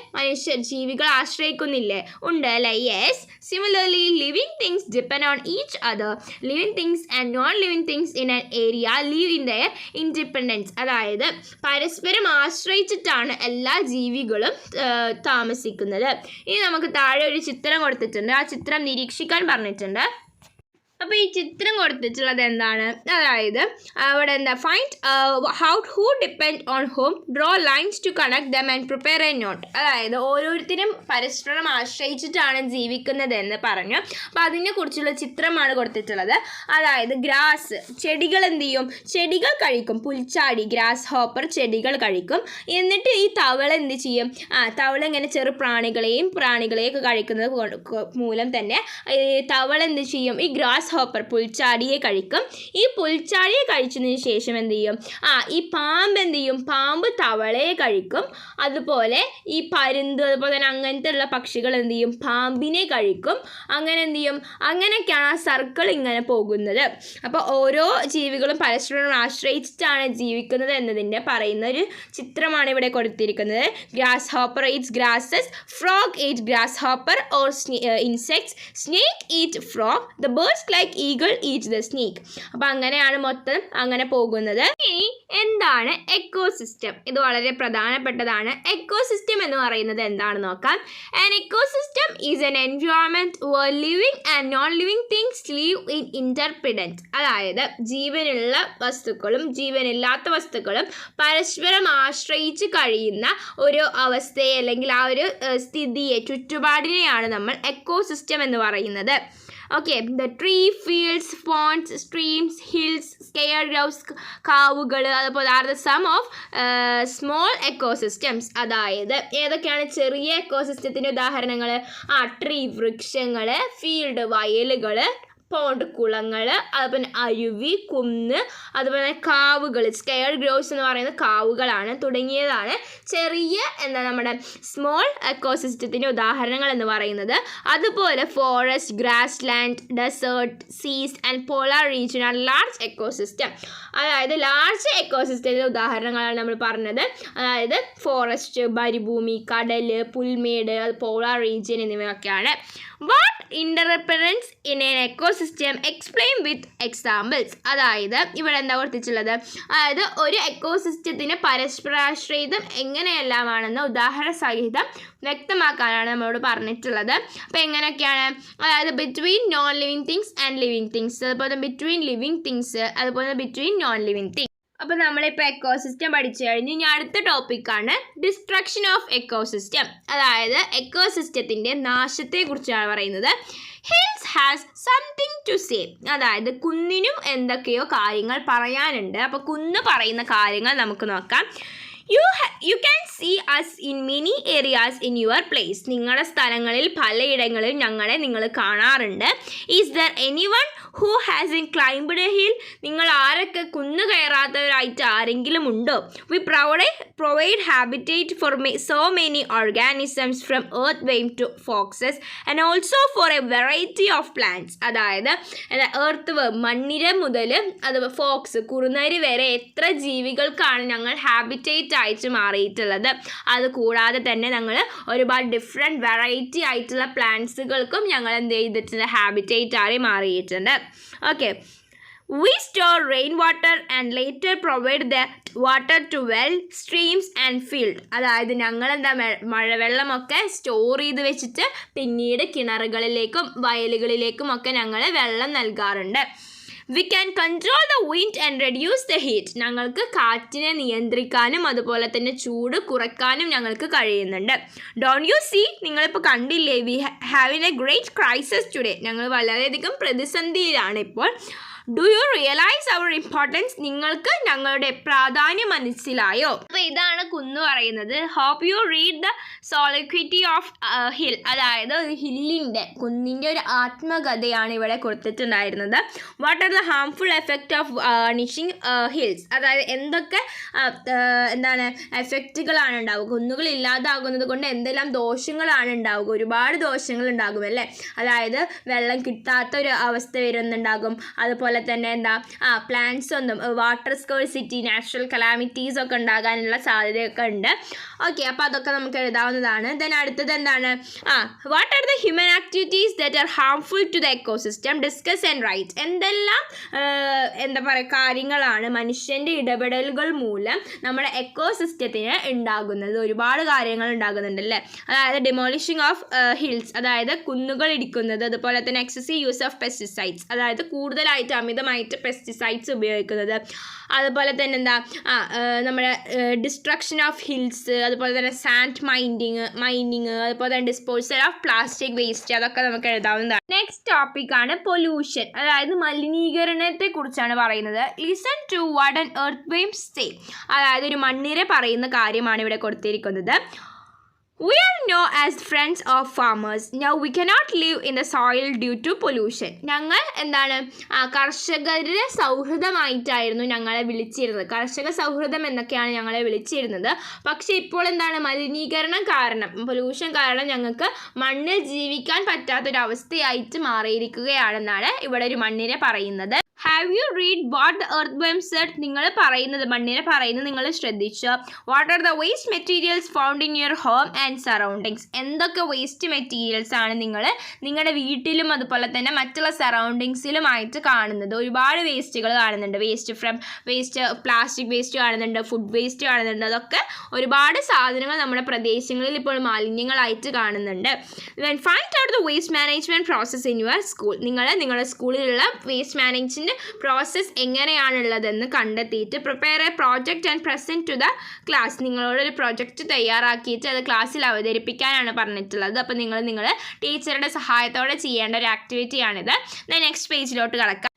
[SPEAKER 1] ജീവികൾ ആശ്രയിക്കുന്നില്ലേ? ഉണ്ട് അല്ലേ? Yes. Similarly, living things depend on each other. Living things and non-living things in an area live in their independence. അതായത് പരസ്പരം ആശ്രയിച്ചിട്ടാണ് എല്ലാ ജീവികളും താമസിക്കുന്നത്. ഇനി നമുക്ക് താഴെ ഒരു ചിത്രം കൊടുത്തിട്ടുണ്ട്, ആ ചിത്രം നിരീക്ഷിക്കാൻ പറഞ്ഞിട്ടുണ്ട്. അപ്പോൾ ഈ ചിത്രം കൊടുത്തിട്ടുള്ളത് എന്താണ്? അതായത് അവിടെ എന്താ? Find who depend on home, draw lines to connect them and prepare a note. അതായത് ഓരോരുത്തരും പരസ്പരം ആശ്രയിച്ചിട്ടാണ് ജീവിക്കുന്നത് എന്ന് പറഞ്ഞു. അപ്പോൾ അതിനെക്കുറിച്ചുള്ള ചിത്രമാണ് കൊടുത്തിട്ടുള്ളത്. അതായത് ഗ്രാസ്, ചെടികൾ എന്ത് ചെയ്യും? ചെടികൾ കഴിക്കും. പുൽച്ചാടി, ഗ്രാസ് ഹോപ്പർ ചെടികൾ കഴിക്കും. എന്നിട്ട് ഈ തവള എന്ത് ചെയ്യും? തവള ഇങ്ങനെ ചെറു പ്രാണികളെയൊക്കെ കഴിക്കുന്നത് മൂലം തന്നെ തവള എന്ത് ചെയ്യും? ഈ ഗ്രാസ് ഹോപ്പർ പുൽച്ചാടിയെ കഴിക്കും. ഈ പുൽച്ചാടിയെ കഴിച്ചതിന് ശേഷം എന്ത് ചെയ്യും? ഈ പാമ്പ് എന്ത് ചെയ്യും? പാമ്പ് തവളയെ കഴിക്കും. അതുപോലെ ഈ പരുന്ത്, അതുപോലെ തന്നെ അങ്ങനത്തെ ഉള്ള പക്ഷികൾ എന്ത് ചെയ്യും? പാമ്പിനെ കഴിക്കും. അങ്ങനെ എന്ത് ചെയ്യും? അങ്ങനെയൊക്കെയാണ് ആ സർക്കിൾ ഇങ്ങനെ പോകുന്നത്. അപ്പോൾ ഓരോ ജീവികളും പരസ്പരം ആശ്രയിച്ചിട്ടാണ് ജീവിക്കുന്നത് എന്നതിൻ്റെ പറയുന്ന ഒരു ചിത്രമാണ് ഇവിടെ കൊടുത്തിരിക്കുന്നത്. Grass hopper Eats grasses, frog eat grass hopper or insects, snake eat frog, the birds like eagle eat the snake. അപ്പോൾ അങ്ങനെയാണ് മൊത്തം അങ്ങനെ പോകുന്നത്. ഇനി എന്താണ് എക്കോസിസ്റ്റം? ഇത് വളരെ പ്രധാനപ്പെട്ടതാണ്. എക്കോസിസ്റ്റം എന്ന് പറയുന്നത് എന്താണെന്ന് നോക്കാം. An ecosystem is an environment where living and non-living things live in interdependence. അതായത് ജീവനുള്ള വസ്തുക്കളും ജീവനില്ലാത്ത വസ്തുക്കളും പരസ്പരം ആശ്രയിച്ച് കഴിയുന്ന ഒരു അവസ്ഥയെ അല്ലെങ്കിൽ ആ ഒരു സ്ഥിതിയെ, ചുറ്റുപാടിനെയാണ് നമ്മൾ എക്കോസിസ്റ്റം എന്ന് പറയുന്നത്. Okay, the tree, fields, ponds, streams, hills, sacred groves, കാവുകൾ, അതുപോലെ are the some of small ecosystems. അതായത് ഏതൊക്കെയാണ് ചെറിയ എക്കോസിസ്റ്റത്തിൻ്റെ ഉദാഹരണങ്ങൾ? ട്രീ, വൃക്ഷങ്ങൾ, ഫീൽഡ്, വയലുകൾ, പോണ്ട്, കുളങ്ങൾ, അതുപോലെ അരുവി, കുന്ന്, അതുപോലെ കാവുകൾ, സ്കെയർ ഗ്രോവ്സ് എന്ന് പറയുന്ന കാവുകളാണ് തുടങ്ങിയതാണ് ചെറിയ നമ്മുടെ സ്മോൾ എക്കോസിസ്റ്റത്തിൻ്റെ ഉദാഹരണങ്ങൾ എന്ന് പറയുന്നത്. അതുപോലെ forest, grassland, desert, seas and polar region are large ecosystem. അതായത് ലാർജ് എക്കോസിസ്റ്റത്തിൻ്റെ ഉദാഹരണങ്ങളാണ് നമ്മൾ പറഞ്ഞത്. അതായത് ഫോറസ്റ്റ്, മരുഭൂമി, കടൽ, പുൽമേട്, പോളാർ റീജിയൻ എന്നിവയൊക്കെയാണ്. What interference in an ecosystem explain with examples. അതായത് ഇവിടെ എന്താ കൊടുത്തിട്ടുള്ളത്? അതായത് ഒരു എക്കോസിസ്റ്റത്തിന് പരസ്പരാശ്രയിതം എങ്ങനെയെല്ലാമാണെന്ന് ഉദാഹരണ സഹിതം വ്യക്തമാക്കാനാണ് നമ്മളോട് പറഞ്ഞിട്ടുള്ളത്. അപ്പോൾ എങ്ങനെയൊക്കെയാണ്? അതായത് between non living things and living things, അതുപോലെ ബിറ്റ്വീൻ ലിവിങ് തിങ്സ്, അതുപോലെ ബിറ്റ്വീൻ നോൺ ലിവിങ് തിങ്സ്. അപ്പോൾ നമ്മളിപ്പോൾ എക്കോസിസ്റ്റം പഠിച്ചു കഴിഞ്ഞു. ഇനി അടുത്ത ടോപ്പിക്കാണ് ഡിസ്ട്രക്ഷൻ ഓഫ് എക്കോസിസ്റ്റം. അതായത് എക്കോസിസ്റ്റത്തിൻ്റെ നാശത്തെക്കുറിച്ചാണ് പറയുന്നത്. Hills has something to say. അതായത് കുന്നിനും എന്തൊക്കെയോ കാര്യങ്ങൾ പറയാനുണ്ട്. അപ്പോൾ കുന്ന് പറയുന്ന കാര്യങ്ങൾ നമുക്ക് നോക്കാം. You can see us in many areas in your place. നിങ്ങളുടെ സ്ഥലങ്ങളിൽ പലയിടങ്ങളിൽ ഞങ്ങളെ നിങ്ങൾ കാണാറുണ്ട്. Is there anyone who hasn't climbed a hill? നിങ്ങൾ ആരൊക്കെ കുന്ന് കയറാത്തവരായിട്ട് ആരെങ്കിലും ഉണ്ടോ? We provide habitat for so many organisms from earthworm to foxes and also for a variety of plants. അതായത് earthworm മണ്ണിര മുതൽ അത് ഫോക്സ് കുറുനരി വരെ എത്ര ജീവികൾക്കാണ് ഞങ്ങൾ ഹാബിറ്റേറ്റ് ആയിട്ട് മാറിയിട്ടുള്ളത്. അത് കൂടാതെ തന്നെ ഞങ്ങൾ ഒരുപാട് ഡിഫറെൻറ്റ് വെറൈറ്റി ആയിട്ടുള്ള പ്ലാന്റ്സുകൾക്കും ഞങ്ങൾ എന്ത് ചെയ്തിട്ടുണ്ട്? ഹാബിറ്റേറ്റ് ആയി മാറിയിട്ടുണ്ട്. Okay, we store rainwater and later provide that water to well, streams and field. അതായത് ഞങ്ങൾ എന്താ മഴവെള്ളമൊക്കെ സ്റ്റോർ ചെയ്ത് വെച്ചിട്ട് പിന്നീട് കിണറുകളിലേക്കും വയലുകളിലേക്കും ഒക്കെ ഞങ്ങൾ വെള്ളം നൽകാറുണ്ട്. We can control the wind and reduce the heat. ഞങ്ങൾക്ക് കാറ്റിനെ നിയന്ത്രിക്കാനും അതുപോലെ തന്നെ ചൂട് കുറയ്ക്കാനും ഞങ്ങൾക്ക് കഴിയുന്നുണ്ട്. Don't you see? നിങ്ങളിപ്പോൾ കണ്ടില്ലേ? We having a great crisis today. ഞങ്ങൾ വളരെയധികം പ്രതിസന്ധിയിലാണ് ഇപ്പോൾ. Do you realise our importance? നിങ്ങൾക്ക് ഞങ്ങളുടെ പ്രാധാന്യം മനസ്സിലായോ? അപ്പോൾ ഇതാണ് കുന്ന് പറയുന്നത്. Hope you read the soliloquy of hill. അതായത് ഒരു ഹില്ലിൻ്റെ കുന്നിൻ്റെ ഒരു ആത്മകഥയാണ് ഇവിടെ കൊടുത്തിട്ടുണ്ടായിരുന്നത്. What are the harmful effect of vanishing hills? അതായത് എന്തൊക്കെ എഫക്റ്റുകളാണ് ഉണ്ടാവുക? കുന്നുകൾ ഇല്ലാതാകുന്നത് കൊണ്ട് എന്തെല്ലാം ദോഷങ്ങളാണ് ഉണ്ടാവുക? ഒരുപാട് ദോഷങ്ങൾ ഉണ്ടാകും അല്ലേ? അതായത് വെള്ളം കിട്ടാത്ത ഒരു അവസ്ഥ വരുന്നുണ്ടാകും. അതുപോലെ തന്നെ പ്ലാന്റ്സ് ഒന്നും വാട്ടർ സ്കേഴ്സിറ്റി, നാച്ചുറൽ കലാമിറ്റീസ് ഒക്കെ ഉണ്ടാകാനുള്ള സാധ്യതയൊക്കെ ഉണ്ട്. ഓക്കെ, അപ്പോൾ അതൊക്കെ നമുക്ക് എഴുതാവുന്നതാണ്. ദെൻ അടുത്തത് എന്താണ്? What are the human activities that are harmful to the ecosystem? Discuss and write. എന്തെല്ലാം കാര്യങ്ങളാണ് മനുഷ്യൻ്റെ ഇടപെടലുകൾ മൂലം നമ്മുടെ എക്കോസിസ്റ്റത്തിന് ഉണ്ടാകുന്നത്? ഒരുപാട് കാര്യങ്ങൾ ഉണ്ടാകുന്നുണ്ടല്ലേ? അതായത് ഡിമോളിഷിങ് ഓഫ് ഹിൽസ്, അതായത് കുന്നുകൾ ഇടിക്കുന്നത്, അതുപോലെ തന്നെ എക്സസീവ് യൂസ് ഓഫ് പെസ്റ്റിസൈഡ്സ്, അതായത് കൂടുതലായിട്ട് അമിതമായിട്ട് പെസ്റ്റിസൈഡ്സ് ഉപയോഗിക്കുന്നത്, അതുപോലെ തന്നെ നമ്മുടെ ഡിസ്ട്രക്ഷൻ ഓഫ് ഹിൽസ്, അതുപോലെ തന്നെ സാൻഡ് മൈനിങ്, അതുപോലെ തന്നെ ഡിസ്പോസൽ ഓഫ് പ്ലാസ്റ്റിക് വേസ്റ്റ്, അതൊക്കെ നമുക്ക് എഴുതാവുന്നതാണ്. നെക്സ്റ്റ് ടോപ്പിക്കാണ് പൊല്യൂഷൻ. അതായത് മലിനീകരണത്തെ കുറിച്ചാണ് പറയുന്നത്. Listen to what an earthworm say. അതായത് ഒരു മണ്ണിര പറയുന്ന കാര്യമാണ് ഇവിടെ കൊടുത്തിരിക്കുന്നത്. We are known as friends of farmers. Now we cannot live in the soil due to pollution. ഞങ്ങൾ കർഷകരുടെ സൗഹൃദമായിട്ടായിരുന്നു ഞങ്ങളെ വിളിച്ചിരുന്നത്. കർഷക സൗഹൃദം എന്നൊക്കെയാണ് ഞങ്ങളെ വിളിച്ചിരുന്നത്. പക്ഷേ ഇപ്പോൾ മലിനീകരണം കാരണം, പൊല്യൂഷൻ കാരണം ഞങ്ങൾക്ക് മണ്ണിൽ ജീവിക്കാൻ പറ്റാത്തൊരവസ്ഥയായിട്ട് മാറിയിരിക്കുകയാണെന്നാണ് ഇവിടെ ഒരു മണ്ണിനെ പറയുന്നത്. Have you read what the earthworm said? നിങ്ങൾ പറയുന്നത്, മണ്ണിനെ പറയുന്നത് നിങ്ങൾ ശ്രദ്ധിച്ചോ? What are the waste materials found in your home and surroundings? എന്തൊക്കെ വേസ്റ്റ് മെറ്റീരിയൽസ് ആണ് നിങ്ങൾ നിങ്ങളുടെ വീട്ടിലും അതുപോലെ തന്നെ മറ്റുള്ള സറൗണ്ടിങ്സിലുമായിട്ട് കാണുന്നത്? ഒരുപാട് വേസ്റ്റുകൾ കാണുന്നുണ്ട്. വേസ്റ്റ് പ്ലാസ്റ്റിക് വേസ്റ്റ് കാണുന്നുണ്ട്, ഫുഡ് വേസ്റ്റ് കാണുന്നുണ്ട്. അതൊക്കെ ഒരുപാട് സാധനങ്ങൾ നമ്മുടെ പ്രദേശങ്ങളിൽ ഇപ്പോൾ മാലിന്യങ്ങളായിട്ട് കാണുന്നുണ്ട്. Find out the waste management process in your school. നിങ്ങളുടെ സ്കൂളിലുള്ള വേസ്റ്റ് മാനേജ്മെൻറ്റ് പ്രോസസ്സ് എങ്ങനെയാണുള്ളതെന്ന് കണ്ടെത്തിയിട്ട് prepare a project and present to the class. നിങ്ങളോടൊരു പ്രൊജക്റ്റ് തയ്യാറാക്കിയിട്ട് അത് ക്ലാസ്സിൽ അവതരിപ്പിക്കാനാണ് പറഞ്ഞിട്ടുള്ളത്. അപ്പോൾ നിങ്ങളുടെ ടീച്ചറുടെ സഹായത്തോടെ ചെയ്യേണ്ട ഒരു ആക്ടിവിറ്റിയാണിത്. നെക്സ്റ്റ് പേജിലോട്ട് കടക്കാം.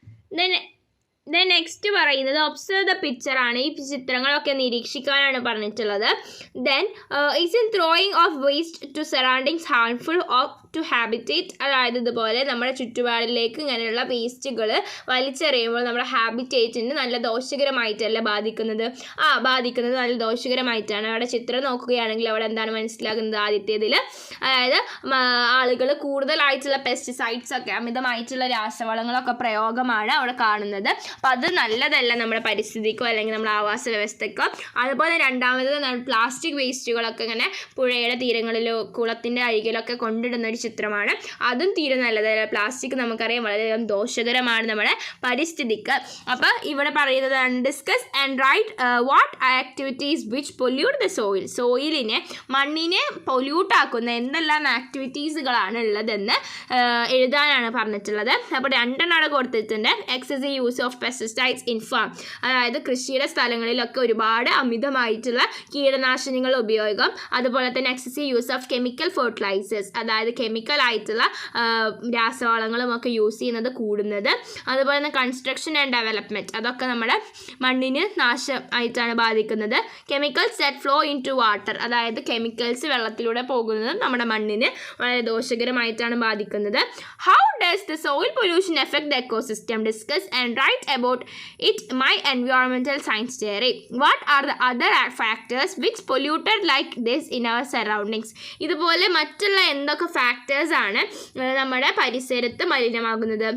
[SPEAKER 1] നെക്സ്റ്റ് പറയുന്നത് ഒബ്സർവ് ദ പിക്ചർ ആണ്. ഈ ചിത്രങ്ങളൊക്കെ നിരീക്ഷിക്കാനാണ് പറഞ്ഞിട്ടുള്ളത്. Is in throwing of waste to surroundings harmful of to habitat. അതായത് ഇതുപോലെ നമ്മുടെ ചുറ്റുപാടിലേക്ക് ഇങ്ങനെയുള്ള വേസ്റ്റുകൾ വലിച്ചെറിയുമ്പോൾ നമ്മുടെ ഹാബിറ്റേറ്റിന് നല്ല ദോഷകരമായിട്ടല്ല ബാധിക്കുന്നത്. ബാധിക്കുന്നത് നല്ല ദോഷകരമായിട്ടാണ്. അവിടെ ചിത്രം നോക്കുകയാണെങ്കിൽ അവിടെ എന്താണ് മനസ്സിലാകുന്നത്? ആദ്യത്തേതിൽ അതായത് ആളുകൾ കൂടുതലായിട്ടുള്ള പെസ്റ്റിസൈഡ്സ് ഒക്കെ അമിതമായിട്ടുള്ള രാസവളങ്ങളൊക്കെ പ്രയോഗമാണ് അവിടെ കാണുന്നത്. അപ്പോൾ അത് നല്ലതല്ല നമ്മുടെ പരിസ്ഥിതിക്കോ അല്ലെങ്കിൽ നമ്മുടെ ആവാസ വ്യവസ്ഥയ്ക്കോ. അതുപോലെ രണ്ടാമത് പ്ലാസ്റ്റിക് വേസ്റ്റുകളൊക്കെ ഇങ്ങനെ പുഴയുടെ തീരങ്ങളിലോ കുളത്തിൻ്റെ അരികിലൊക്കെ കൊണ്ടിടുന്ന ഒരു ചിത്രമാണ്. അതും തീരെ നല്ലതല്ല. പ്ലാസ്റ്റിക് നമുക്കറിയാം വളരെയധികം ദോഷകരമാണ് നമ്മുടെ പരിസ്ഥിതിക്ക്. അപ്പോൾ ഇവിടെ പറയുന്നതാണ് discuss and write what activities which pollute the soil. സോയിലിനെ മണ്ണിനെ പൊല്യൂട്ടാക്കുന്ന എന്തെല്ലാം ആക്ടിവിറ്റീസുകളാണ് ഉള്ളതെന്ന് എഴുതാനാണ് പറഞ്ഞിട്ടുള്ളത്. അപ്പോൾ 2 കൊടുത്തിട്ടുണ്ട്. Excessive use of pesticides in farm. അതായത് കൃഷിയുടെ സ്ഥലങ്ങളിലൊക്കെ ഒരുപാട് അമിതമായിട്ടുള്ള കീടനാശിനികൾ ഉപയോഗം. അതുപോലെ തന്നെ excessive use of chemical fertilisers. അതായത് കെമിക്കലായിട്ടുള്ള രാസവളങ്ങളും ഒക്കെ യൂസ് ചെയ്യുന്നത് കൂടുന്നത്. അതുപോലെ തന്നെ കൺസ്ട്രക്ഷൻ ആൻഡ് ഡെവലപ്മെൻറ്റ്, അതൊക്കെ നമ്മുടെ മണ്ണിന് നാശമായിട്ടാണ് ബാധിക്കുന്നത്. Chemicals that flow in to water. അതായത് കെമിക്കൽസ് വെള്ളത്തിലൂടെ പോകുന്നത് നമ്മുടെ മണ്ണിന് വളരെ ദോഷകരമായിട്ടാണ് ബാധിക്കുന്നത്. How does the soil pollution effect the ecosystem? Discuss and write about it my environmental science theory. What are the other factors which polluted like this in our surroundings? ഇതുപോലെ മറ്റുള്ള എന്തൊക്കെ ഫാക്ടേഴ്സ് ആണ് നമ്മുടെ പരിസരത്ത് മലിനമാകുന്നത്?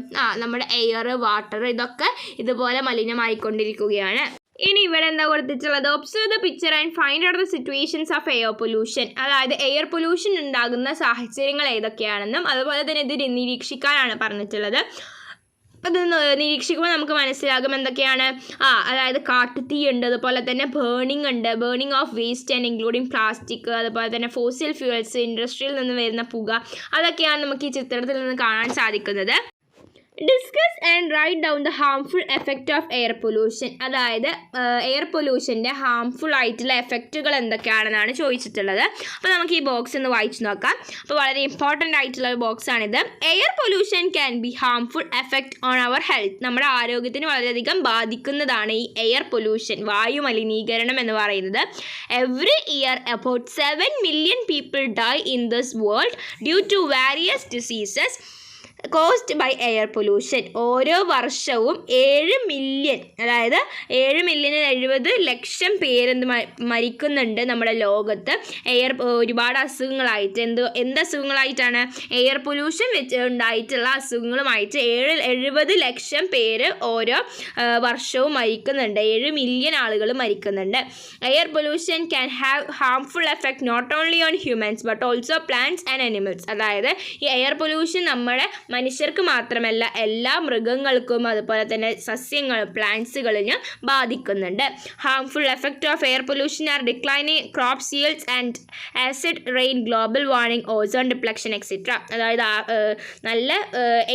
[SPEAKER 1] നമ്മുടെ എയർ, വാട്ടർ, ഇതൊക്കെ ഇതുപോലെ മലിനമായിക്കൊണ്ടിരിക്കുകയാണ്. ഇനി ഇവിടെ എന്താ കൊടുത്തിട്ടുള്ളത്? Observe the picture and find out the situations of air pollution. അതായത് എയർ പൊല്യൂഷൻ ഉണ്ടാകുന്ന സാഹചര്യങ്ങൾ ഏതൊക്കെയാണെന്നും അതുപോലെ തന്നെ ഇത് നിരീക്ഷിക്കാനാണ് പറഞ്ഞിട്ടുള്ളത്. അത് നിരീക്ഷിക്കുമ്പോൾ നമുക്ക് മനസ്സിലാകും എന്തൊക്കെയാണ്. അതായത് കാട്ടുതീ ഉണ്ട്, അതുപോലെ തന്നെ ബേണിംഗ് ഉണ്ട്, burning of waste and including plastic, അതുപോലെ തന്നെ ഫോസിൽ ഫ്യൂവൽസ്, ഇൻഡസ്ട്രിയിൽ നിന്ന് വരുന്ന പുക, അതൊക്കെയാണ് നമുക്ക് ഈ ചിത്രത്തിൽ നിന്ന് കാണാൻ സാധിക്കുന്നത്. Discuss and write down the harmful effect of air pollution. അതായത് എയർ പൊല്യൂഷൻ്റെ ഹാംഫുൾ ആയിട്ടുള്ള എഫക്റ്റുകൾ എന്തൊക്കെയാണെന്നാണ് ചോദിച്ചിട്ടുള്ളത്. അപ്പോൾ നമുക്ക് ഈ ബോക്സ് ഒന്ന് വായിച്ചു നോക്കാം. അപ്പോൾ വളരെ ഇമ്പോർട്ടൻ്റ് ആയിട്ടുള്ള ഒരു ബോക്സാണിത്. Air pollution can be harmful effect on our health. നമ്മുടെ ആരോഗ്യത്തിന് വളരെയധികം ബാധിക്കുന്നതാണ് ഈ എയർ പൊല്യൂഷൻ, വായു മലിനീകരണം എന്ന് പറയുന്നത്. Every year about 7 million people die in this world due to various diseases caused by air pollution. ഓരോ വർഷവും 7 മില്യൺ, അതായത് 7,70,00,000 പേര് മരിക്കുന്നുണ്ട് നമ്മുടെ ലോകത്ത് ഒരുപാട് അസുഖങ്ങളായിട്ട്. എന്ത് അസുഖങ്ങളായിട്ടാണ്? എയർ പൊല്യൂഷൻ വെച്ച് ഉണ്ടായിട്ടുള്ള അസുഖങ്ങളുമായിട്ട് 70 ലക്ഷം പേര് ഓരോ വർഷവും മരിക്കുന്നുണ്ട്. 7 മില്യൺ ആളുകൾ മരിക്കുന്നുണ്ട്. Air pollution can have harmful effect not only on humans but also plants and animals. അതായത് ഈ എയർ പൊല്യൂഷൻ നമ്മുടെ മനുഷ്യർക്ക് മാത്രമല്ല എല്ലാ മൃഗങ്ങൾക്കും അതുപോലെ തന്നെ സസ്യങ്ങൾ, പ്ലാന്റ്സുകളിലും ബാധിക്കുന്നുണ്ട്. Harmful effect of air pollution are declining crop yields and acid rain, global warming, ozone depletion etcetera. അതായത് നല്ല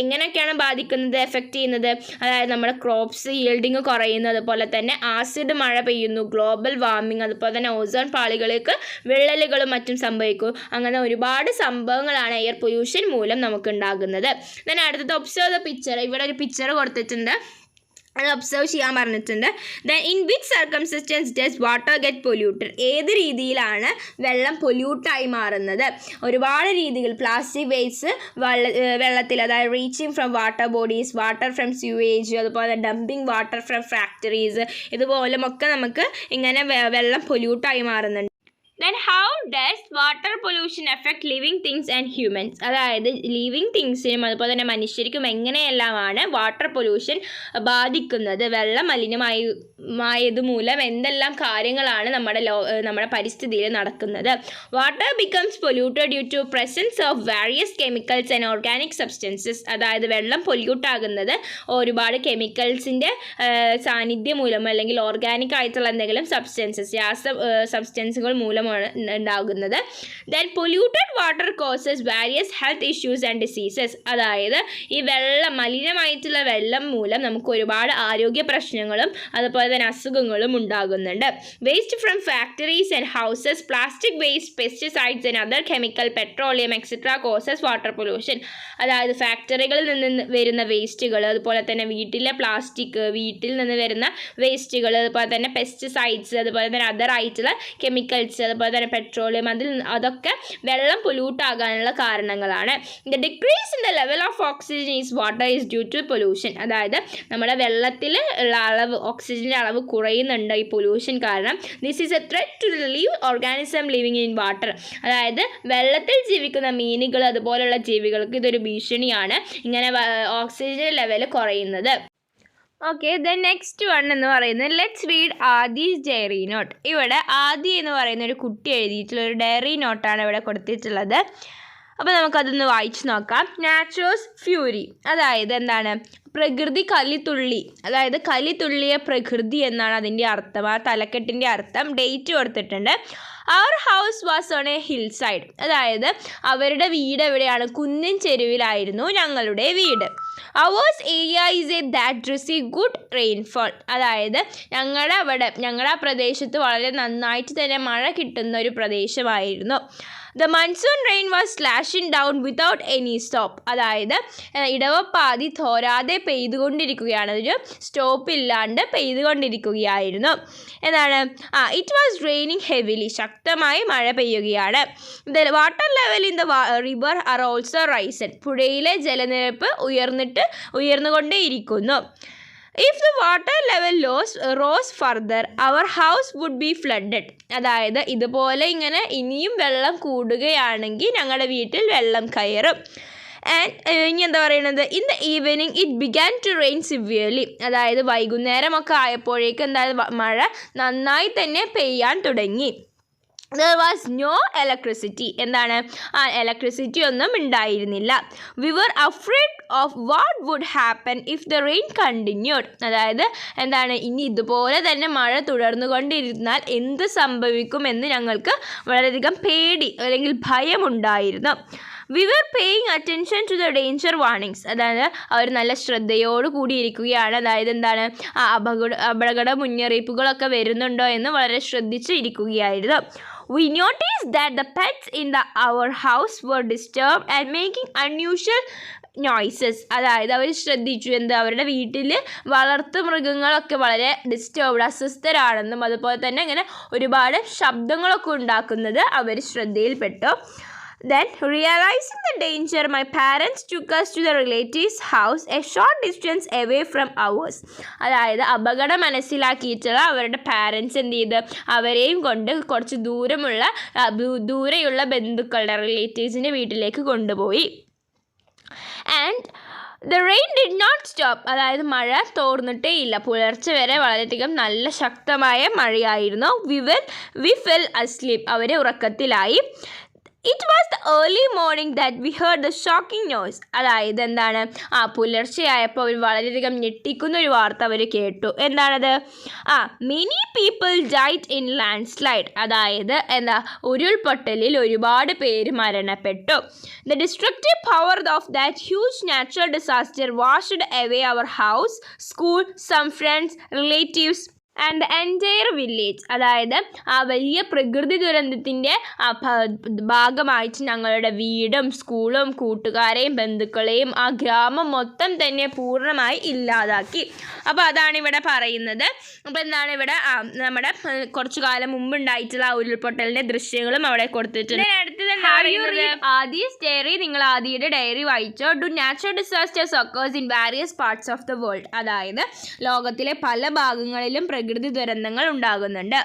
[SPEAKER 1] എങ്ങനെയൊക്കെയാണ് ബാധിക്കുന്നത്, എഫക്റ്റ് ചെയ്യുന്നത്? അതായത് നമ്മുടെ ക്രോപ്സ് ഈൽഡിങ് കുറയുന്നു, അതുപോലെ തന്നെ ആസിഡ് മഴ പെയ്യുന്നു, ഗ്ലോബൽ വാർമിംഗ്, അതുപോലെ തന്നെ ഓസോൺ പാളികളിലേക്ക് വിള്ളലുകളും മറ്റും സംഭവിക്കും. അങ്ങനെ ഒരുപാട് സംഭവങ്ങളാണ് എയർ പൊല്യൂഷൻ മൂലം നമുക്കുണ്ടാകുന്നത്. then അടുത്തത് ഒബ്സർവ് ദ പിക്ചർ. ഇവിടെ ഒരു പിക്ചർ കൊടുത്തിട്ടുണ്ട്, അത് ഒബ്സർവ് ചെയ്യാൻ പറഞ്ഞിട്ടുണ്ട്. Then in which circumstances does water get polluted? ഏത് രീതിയിലാണ് വെള്ളം പൊല്യൂട്ടായി മാറുന്നത്? ഒരുപാട് രീതികൾ. പ്ലാസ്റ്റിക് വേസ്റ്റ് വെള്ളത്തിൽ, അതായത് reaching from water bodies, water from sewage, അതുപോലെ ഡംപിങ് വാട്ടർ ഫ്രം ഫാക്ടറീസ്, ഇതുപോലുമൊക്കെ നമുക്ക് ഇങ്ങനെ വെള്ളം പൊല്യൂട്ടായി മാറുന്നുണ്ട്. Then how does water pollution affect living things and humans? അതായത് ലിവിങ് തിങ്സിനും അതുപോലെ തന്നെ മനുഷ്യർക്കും എങ്ങനെയെല്ലാമാണ് വാട്ടർ പൊല്യൂഷൻ ബാധിക്കുന്നത്? വെള്ളം മലിനമായത് മൂലം എന്തെല്ലാം കാര്യങ്ങളാണ് നമ്മുടെ പരിസ്ഥിതിയിൽ നടക്കുന്നത്? Water becomes polluted due to presence of various chemicals and organic substances. അതായത് വെള്ളം പൊല്യൂട്ടാകുന്നത് ഒരുപാട് കെമിക്കൽസിൻ്റെ സാന്നിധ്യം മൂലമോ അല്ലെങ്കിൽ ഓർഗാനിക് ആയിട്ടുള്ള എന്തെങ്കിലും സബ്സ്റ്റൻസുകൾ മൂലമോ ഉണ്ടാകുന്നത്. Then polluted water causes various health issues and diseases. അതായത് ഈ വെള്ളം, മലിനമായിട്ടുള്ള വെള്ളം മൂലം നമുക്ക് ഒരുപാട് ആരോഗ്യ പ്രശ്നങ്ങളും അതുപോലെ തന്നെ അസുഖങ്ങളും ഉണ്ടാകുന്നുണ്ട്. Waste from factories and houses, plastic waste, pesticides and other chemical, petroleum etcetera causes water pollution. അതായത് ഫാക്ടറികളിൽ നിന്ന് വരുന്ന വേസ്റ്റുകൾ, അതുപോലെ തന്നെ വീട്ടിലെ പ്ലാസ്റ്റിക്, വീട്ടിൽ നിന്ന് വരുന്ന വേസ്റ്റുകൾ, അതുപോലെ തന്നെ പെസ്റ്റിസൈഡ്സ്, അതുപോലെ തന്നെ അതർ ആയിട്ടുള്ള കെമിക്കൽസ്, അതുപോലെ തന്നെ പെട്രോളിയം, അതൊക്കെ വെള്ളം പൊല്യൂട്ട് ആകാനുള്ള കാരണങ്ങളാണ്. The decrease in the level of oxygen is water is due to pollution. അതായത് നമ്മുടെ വെള്ളത്തിൽ ഉള്ള അളവ്, ഓക്സിജൻ്റെ അളവ് കുറയുന്നുണ്ട് ഈ പൊല്യൂഷൻ കാരണം. This is a threat to the live organism living in water. അതായത് വെള്ളത്തിൽ ജീവിക്കുന്ന മീനുകൾ അതുപോലുള്ള ജീവികൾക്ക് ഇതൊരു ഭീഷണിയാണ്, ഇങ്ങനെ ഓക്സിജൻ ലെവൽ കുറയുന്നത്. ഓക്കെ, ദെൻ നെക്സ്റ്റ് വൺ എന്ന് പറയുന്നത് let's read Aadi's diary note. ഇവിടെ ആദി എന്ന് പറയുന്ന ഒരു കുട്ടി എഴുതിയിട്ടുള്ള ഒരു ഡയറി നോട്ടാണ് ഇവിടെ കൊടുത്തിട്ടുള്ളത്. അപ്പോൾ നമുക്കതൊന്ന് വായിച്ചു നോക്കാം. നാച്ചേഴ്സ് ഫ്യൂരി, അതായത് എന്താണ്, പ്രകൃതി കലിത്തുള്ളി, അതായത് കലിത്തുള്ളിയ പ്രകൃതി എന്നാണ് അതിൻ്റെ അർത്ഥം. ആ തലക്കെട്ടിൻ്റെ അർത്ഥം ഡേറ്റ് കൊടുത്തിട്ടുണ്ട്. Our house was on a hill side, അതായത് അവരുടെ വീട് എവിടെയാണ്, കുന്നിൻ ചെരുവിലായിരുന്നു ഞങ്ങളുടെ വീട്. Ours area is a that receive good rainfall, അതായത് ഞങ്ങളുടെ ആ പ്രദേശത്ത് വളരെ നന്നായിട്ട് തന്നെ മഴ കിട്ടുന്ന ഒരു പ്രദേശമായിരുന്നു. The monsoon rain was slashing down without any stop, അതായത് ഇടവപ്പാതി തോരാതെ പെയ്തുകൊണ്ടിരിക്കുകയാണ്, ഒരു സ്റ്റോപ്പ് ഇല്ലാണ്ട് പെയ്തുകൊണ്ടിരിക്കുകയായിരുന്നു. എന്താണ്, ഇറ്റ് വാസ് റെയിനിങ് ഹെവിലി, ശക്തമായി മഴ പെയ്യുകയാണ്. The water level in the river are also risen, പുഴയിലെ ജലനിരപ്പ് ഉയർന്നുകൊണ്ടേയിരിക്കുന്നു. If the water level rose further, our house would be flooded. അതായത് ഇതുപോലെ ഇങ്ങനെ ഇനിയും വെള്ളം കൂടുകയാണെങ്കിൽ ഞങ്ങളുടെ വീട്ടിൽ വെള്ളം കയറും. ആൻഡ് ഇനി എന്താ പറയുന്നത്, in the evening it began to rain severely, അതായത് വൈകുന്നേരമൊക്കെ ആയപ്പോഴേക്കും എന്തായാലും മഴ നന്നായി തന്നെ പെയ്യാൻ തുടങ്ങി. There was no electricity, എന്താണ്, ഇലക്ട്രിസിറ്റി ഒന്നും ഉണ്ടായിരുന്നില്ല. We were afraid of what would happen if the rain continued, അതായത് എന്താണ്, ഇനി ഇതുപോലെ തന്നെ മഴ തുടർന്നുകൊണ്ടിരുന്നാൽ എന്ത് സംഭവിക്കുമെന്ന് ഞങ്ങൾക്ക് വളരെയധികം പേടി അല്ലെങ്കിൽ ഭയമുണ്ടായിരുന്നു. We were paying attention to the danger warnings, അതായത് അവർ നല്ല ശ്രദ്ധയോട് കൂടിയിരിക്കുകയാണ്. അതായത് എന്താണ്, അപകട മുന്നറിയിപ്പുകളൊക്കെ വരുന്നുണ്ടോ എന്ന് വളരെ ശ്രദ്ധിച്ച് ഇരിക്കുകയായിരുന്നു. We noticed that the pets in our house were disturbed and making unusual noises, അതായത് അവർ ശ്രദ്ധിച്ചു അവരുടെ വീട്ടിൽ വളർത്തു മൃഗങ്ങളൊക്കെ വളരെ ഡിസ്റ്റർബ്ഡ്, അസ്വസ്ഥരാണെന്നും അതുപോലെ തന്നെ ഇങ്ങനെ ഒരുപാട് ശബ്ദങ്ങളൊക്കെ ഉണ്ടാക്കുന്നത് അവർ ശ്രദ്ധയിൽപ്പെട്ടു. Then, realizing the danger, my parents took us to the relative's house a short distance away from ours. അതായത് അപകടം മനസ്സിലാക്കിയിട്ടുള്ള അവരുടെ പാരൻസ് എന്ത് ചെയ്ത് അവരെയും കൊണ്ട് കുറച്ച് ദൂരെയുള്ള ബന്ധുക്കളുടെ റിലേറ്റീവ്സിൻ്റെ വീട്ടിലേക്ക് കൊണ്ടുപോയി. And the rain did not stop, അതായത് മഴ തോർന്നിട്ടേ ഇല്ല, പുലർച്ചെ വരെ വളരെയധികം നല്ല ശക്തമായ മഴയായിരുന്നു. വി ഫെൽ അസ്ലീപ്, അവരെ ഉറക്കത്തിലായി. It was the early morning that we heard the shocking noise, അതായത് എന്താണ്, പുലർച്ചെയായപ്പോൾ അവർ വളരെയധികം ഞെട്ടിക്കുന്ന ഒരു വാർത്ത അവർ കേട്ടു. എന്താണത്, many people died in landslide, അതായത് ഉരുൾപൊട്ടലിൽ ഒരുപാട് പേര് മരണപ്പെട്ടു. The destructive power of that huge natural disaster washed away our house, school, some friends, relatives and the entire village, അതായത് ആ വലിയ പ്രകൃതി ദുരന്തത്തിൻ്റെ ഭാഗമായിട്ട് ഞങ്ങളുടെ വീടും സ്കൂളും കൂട്ടുകാരെയും ബന്ധുക്കളെയും ആ ഗ്രാമം മൊത്തം തന്നെ പൂർണ്ണമായി ഇല്ലാതാക്കി. അപ്പോൾ അതാണ് ഇവിടെ പറയുന്നത്. അപ്പോൾ എന്താണ് ഇവിടെ നമ്മുടെ കുറച്ചു കാലം മുമ്പ് ഉണ്ടായിട്ടുള്ള ആ ഉരുൾപൊട്ടലിൻ്റെ ദൃശ്യങ്ങളും അവിടെ കൊടുത്തിട്ടുണ്ട്. അടുത്തത് ആദീസ് ഡയറി, നിങ്ങൾ ആദിയുടെ ഡയറി വായിച്ചോ. Do natural disasters occurs in various parts of the world, അതായത് ലോകത്തിലെ പല ഭാഗങ്ങളിലും പ്രകൃതി ദുരന്തങ്ങൾ ഉണ്ടാകുന്നുണ്ട്.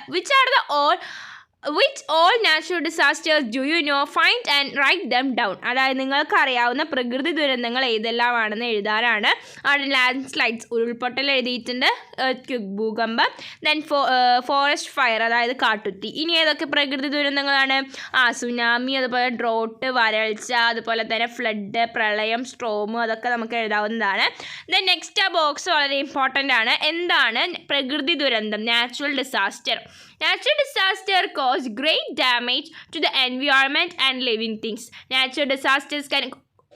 [SPEAKER 1] Which all natural disasters do you know? Find and write them down. അതായത് നിങ്ങൾക്ക് അറിയാവുന്ന പ്രകൃതി ദുരന്തങ്ങൾ ഏതെല്ലാമാണെന്ന് എഴുതാനാണ്. ലാൻഡ് സ്ലൈഡ്സ്, ഉരുൾപൊട്ടൽ എഴുതിയിട്ടുണ്ട്, ഭൂകമ്പം, ദെൻ ഫോറസ്റ്റ് ഫയർ, അതായത് കാട്ടുതീ. ഇനി ഏതൊക്കെ പ്രകൃതി ദുരന്തങ്ങളാണ്? സുനാമി, അതുപോലെ ഡ്രോട്ട്, വരൾച്ച, അതുപോലെ തന്നെ ഫ്ലഡ്, പ്രളയം, സ്ട്രോം, അതൊക്കെ നമുക്ക് എഴുതാവുന്നതാണ്. ദെൻ നെക്സ്റ്റ് ആ ബോക്സ് വളരെ ഇമ്പോർട്ടൻ്റ് ആണ്. എന്താണ് പ്രകൃതി ദുരന്തം, natural disaster? Natural disaster cause great damage to the environment and living things. Natural disasters can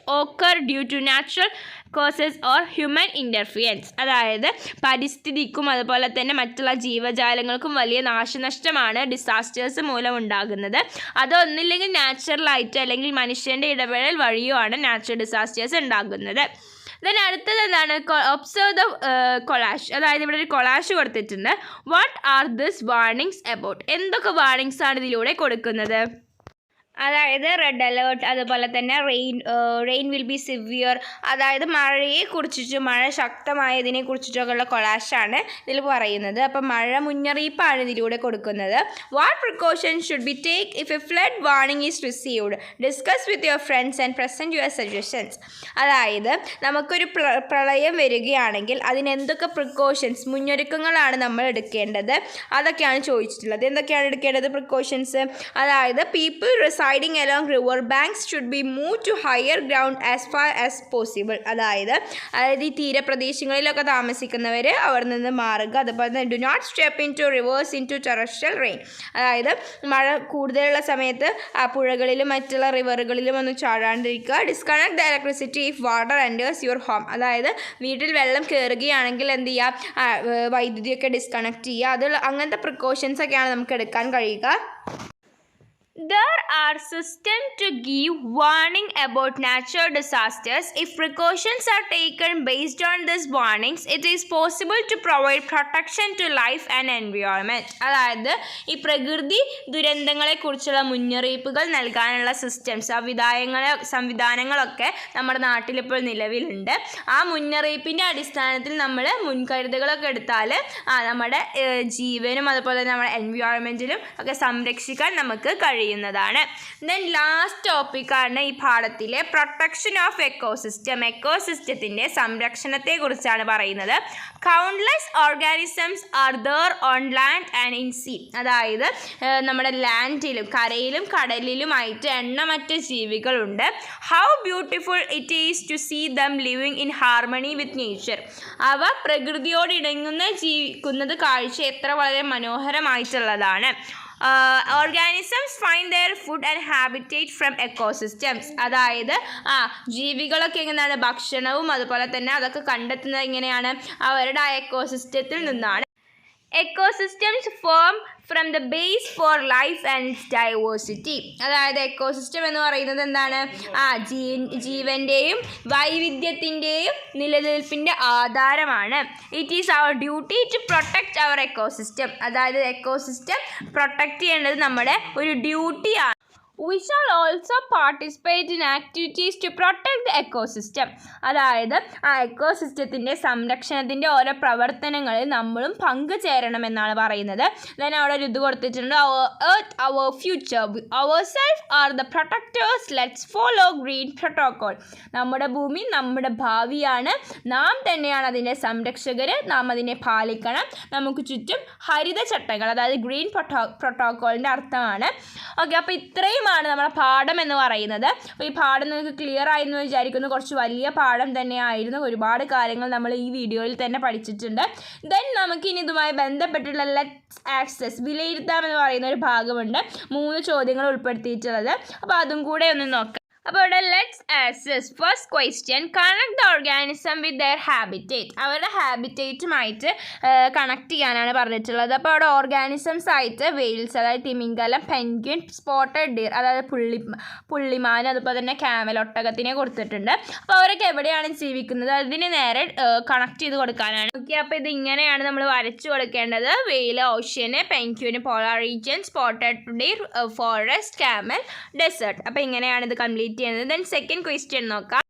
[SPEAKER 1] occur due to natural causes or human interference. അതായത് പരിസ്ഥിതിക്കും അതുപോലെ തന്നെ മറ്റുള്ള ജീവജാലങ്ങൾക്കും വലിയ നാശനഷ്ടമാണ് ഡിസാസ്റ്റേഴ്സ് മൂലം ഉണ്ടാകുന്നത്. അതൊന്നില്ലെങ്കിൽ നാച്ചുറലായിട്ട് അല്ലെങ്കിൽ മനുഷ്യൻ്റെ ഇടപെടൽ വഴിയോ ആണ് നാച്ചുറൽ ഡിസാസ്റ്റേഴ്സ് ഉണ്ടാകുന്നത്. ദെൻ അടുത്തത് എന്താണ്? Observe the collage. അതായത് ഇവിടെ ഒരു കൊളാഷ് കൊടുത്തിട്ടുണ്ട്. What are this warnings about? എന്തൊക്കെ വാർണിംഗ്സ് ആണ് ഇതിലൂടെ കൊടുക്കുന്നത്? അതായത് റെഡ് അലേർട്ട്, അതുപോലെ തന്നെ റെയിൻ വിൽ ബി സിവിയർ, അതായത് മഴയെക്കുറിച്ചിട്ട് മഴ ശക്തമായതിനെ കുറിച്ചിട്ടൊക്കെയുള്ള കൊളാഷാണ് ഇതിൽ പറയുന്നത്. അപ്പം മഴ മുന്നറിയിപ്പാണ് ഇതിലൂടെ കൊടുക്കുന്നത്. What precautions should be take if A flood warning is received? Discuss with your friends and present your suggestions. അതായത് നമുക്കൊരു പ്രളയം വരികയാണെങ്കിൽ അതിനെന്തൊക്കെ പ്രിക്കോഷൻസ്, മുന്നൊരുക്കങ്ങളാണ് നമ്മൾ എടുക്കേണ്ടത്? അതൊക്കെയാണ് ചോദിച്ചിട്ടുള്ളത്. എന്തൊക്കെയാണ് എടുക്കേണ്ടത് പ്രിക്കോഷൻസ്? അതായത് people residing along river banks should be moved to higher ground as far as possible. അതായത് ഈ തീരപ്രദേശങ്ങളിലൊക്കെ താമസിക്കുന്നവർ അവിടെ നിന്ന് മാറുക. അതുപോലെ തന്നെ do not step into rivers into terrestrial rain. അതായത് മഴ കൂടുതലുള്ള സമയത്ത് ആ പുഴകളിലും മറ്റുള്ള റിവറുകളിലും ഒന്നും ചാടാണ്ടിരിക്കുക. Disconnect the electricity if water enters your home. അതായത് വീട്ടിൽ വെള്ളം കയറുകയാണെങ്കിൽ എന്ത് ചെയ്യുക? വൈദ്യുതിയൊക്കെ ഡിസ്കണക്ട് ചെയ്യുക. അത് അങ്ങനത്തെ പ്രിക്കോഷൻസ് ഒക്കെയാണ് നമുക്ക് എടുക്കാൻ കഴിയുക. There are systems to give warning about natural disasters. If precautions are taken based on these warnings, it is possible to provide protection to life and environment. അതായത് ഈ പ്രകൃതി ദുരന്തങ്ങളെക്കുറിച്ചുള്ള മുന്നറിയിപ്പുകൾ നൽകാനുള്ള സംവിധാനങ്ങളൊക്കെ നമ്മുടെ നാട്ടിലിപ്പോൾ നിലവിലുണ്ട്. ആ മുന്നറിയിപ്പിൻ്റെ അടിസ്ഥാനത്തിൽ നമ്മൾ മുൻകരുതലുകളൊക്കെ എടുത്താൽ നമ്മുടെ ജീവനും അതുപോലെ തന്നെ നമ്മുടെ എൻവയോൺമെൻറ്റിലും ഒക്കെ സംരക്ഷിക്കാൻ നമുക്ക് കഴിയുന്നതാണ്. ദെൻ ലാസ്റ്റ് ടോപ്പിക്കാണ് ഈ പാഠത്തിലെ പ്രൊട്ടക്ഷൻ ഓഫ് എക്കോസിസ്റ്റം. എക്കോസിസ്റ്റത്തിൻ്റെ സംരക്ഷണത്തെക്കുറിച്ചാണ് പറയുന്നത്. Countless organisms are there on land and in sea. അതായത് നമ്മുടെ ലാൻഡിലും കരയിലും കടലിലുമായിട്ട് എണ്ണമറ്റ ജീവികളുണ്ട്. How beautiful it is to see them living in harmony with nature. അവ പ്രകൃതിയോട് ജീവിക്കുന്നത് കാഴ്ച എത്ര വളരെ മനോഹരമായിട്ടുള്ളതാണ്. Organisms find their food and habitat from ecosystems. അതായത് ജീവികളൊക്കെ എങ്ങനെയാണ് ഭക്ഷണവും അതുപോലെ തന്നെ അതൊക്കെ കണ്ടെത്തുന്നത് എങ്ങനെയാണ്? അവരുടെ ആ എക്കോസിസ്റ്റത്തിൽ നിന്നാണ്. Ecosystems form from the base for life and its diversity. അതായത് എക്കോസിസ്റ്റം എന്ന് പറയുന്നത് എന്താണ്? ജീവൻ്റെയും വൈവിധ്യത്തിൻ്റെയും നിലനിൽപ്പിൻ്റെ ആധാരമാണ്. It is our duty to protect our ecosystem. അതായത് എക്കോസിസ്റ്റം പ്രൊട്ടക്റ്റ് ചെയ്യേണ്ടത് നമ്മുടെ ഒരു ഡ്യൂട്ടിയാണ്. We shall also participate in activities to protect the ecosystem. അതായത് ആ എക്കോസിസ്റ്റത്തിൻ്റെ സംരക്ഷണത്തിൻ്റെ ഓരോ പ്രവർത്തനങ്ങളിൽ നമ്മളും പങ്കുചേരണമെന്നാണ് പറയുന്നത്. ദെൻ അവിടെ ഒരു ഇത് കൊടുത്തിട്ടുണ്ട്. Our earth, our future, ourselves are the protectors. Let's follow green protocol. നമ്മുടെ ഭൂമി നമ്മുടെ ഭാവിയാണ്. നാം തന്നെയാണ് അതിൻ്റെ സംരക്ഷകർ. നാം അതിനെ പാലിക്കണം. നമുക്ക് ചുറ്റും ഹരിതചട്ടങ്ങൾ, അതായത് ഗ്രീൻ പ്രോട്ടോക്കോളിൻ്റെ അർത്ഥമാണ്. ഓക്കെ, അപ്പോൾ ഇത്രയും നമ്മുടെ പാഠം എന്ന് പറയുന്നത്. അപ്പോൾ ഈ പാഠം നിങ്ങൾക്ക് ക്ലിയർ ആയെന്ന് വിചാരിക്കുന്നു. കുറച്ച് വലിയ പാഠം തന്നെയായിരുന്നു. ഒരുപാട് കാര്യങ്ങൾ നമ്മൾ ഈ വീഡിയോയിൽ തന്നെ പഠിച്ചിട്ടുണ്ട്. ദെൻ നമുക്കിനി ഇതുമായി ബന്ധപ്പെട്ടുള്ള ലെറ്റ്സ് ആക്സസ്, വിലയിരുത്താമെന്ന് പറയുന്ന ഒരു ഭാഗമുണ്ട്. 3 ചോദ്യങ്ങൾ ഉൾപ്പെടുത്തിയിട്ടുള്ളത്. അപ്പോൾ അതും കൂടെ ഒന്ന് നോക്കാം. അപ്പോൾ ഇവിടെ let's access. First question, connect the organism with their habitat. അവരുടെ ഹാബിറ്റേറ്റുമായിട്ട് കണക്ട് ചെയ്യാനാണ് പറഞ്ഞിട്ടുള്ളത്. അപ്പോൾ അവിടെ ഓർഗാനിസംസ് ആയിട്ട് വെയിൽസ്, അതായത് തിമിംഗലം, പെൻഗ്വിൻ, സ്പോട്ടഡ് ഡിയർ, അതായത് പുള്ളിമാൻ, അതുപോലെ തന്നെ ക്യാമൽ, ഒട്ടകത്തിനെ കൊടുത്തിട്ടുണ്ട്. അപ്പോൾ അവരൊക്കെ എവിടെയാണ് ജീവിക്കുന്നത് അതിന് നേരെ കണക്ട് ചെയ്ത് കൊടുക്കാനാണ്. ഓക്കെ, അപ്പോൾ ഇത് ഇങ്ങനെയാണ് നമ്മൾ വരച്ചു കൊടുക്കേണ്ടത്. Whale, ocean, penguin, polar region, spotted deer, forest, camel, desert. അപ്പോൾ ഇങ്ങനെയാണ് ഇത് കംപ്ലീറ്റ് ചെയ്യുന്നത്. ദെൻ സെക്കൻഡ് ക്വസ്റ്റ്യൻ നോക്കാം.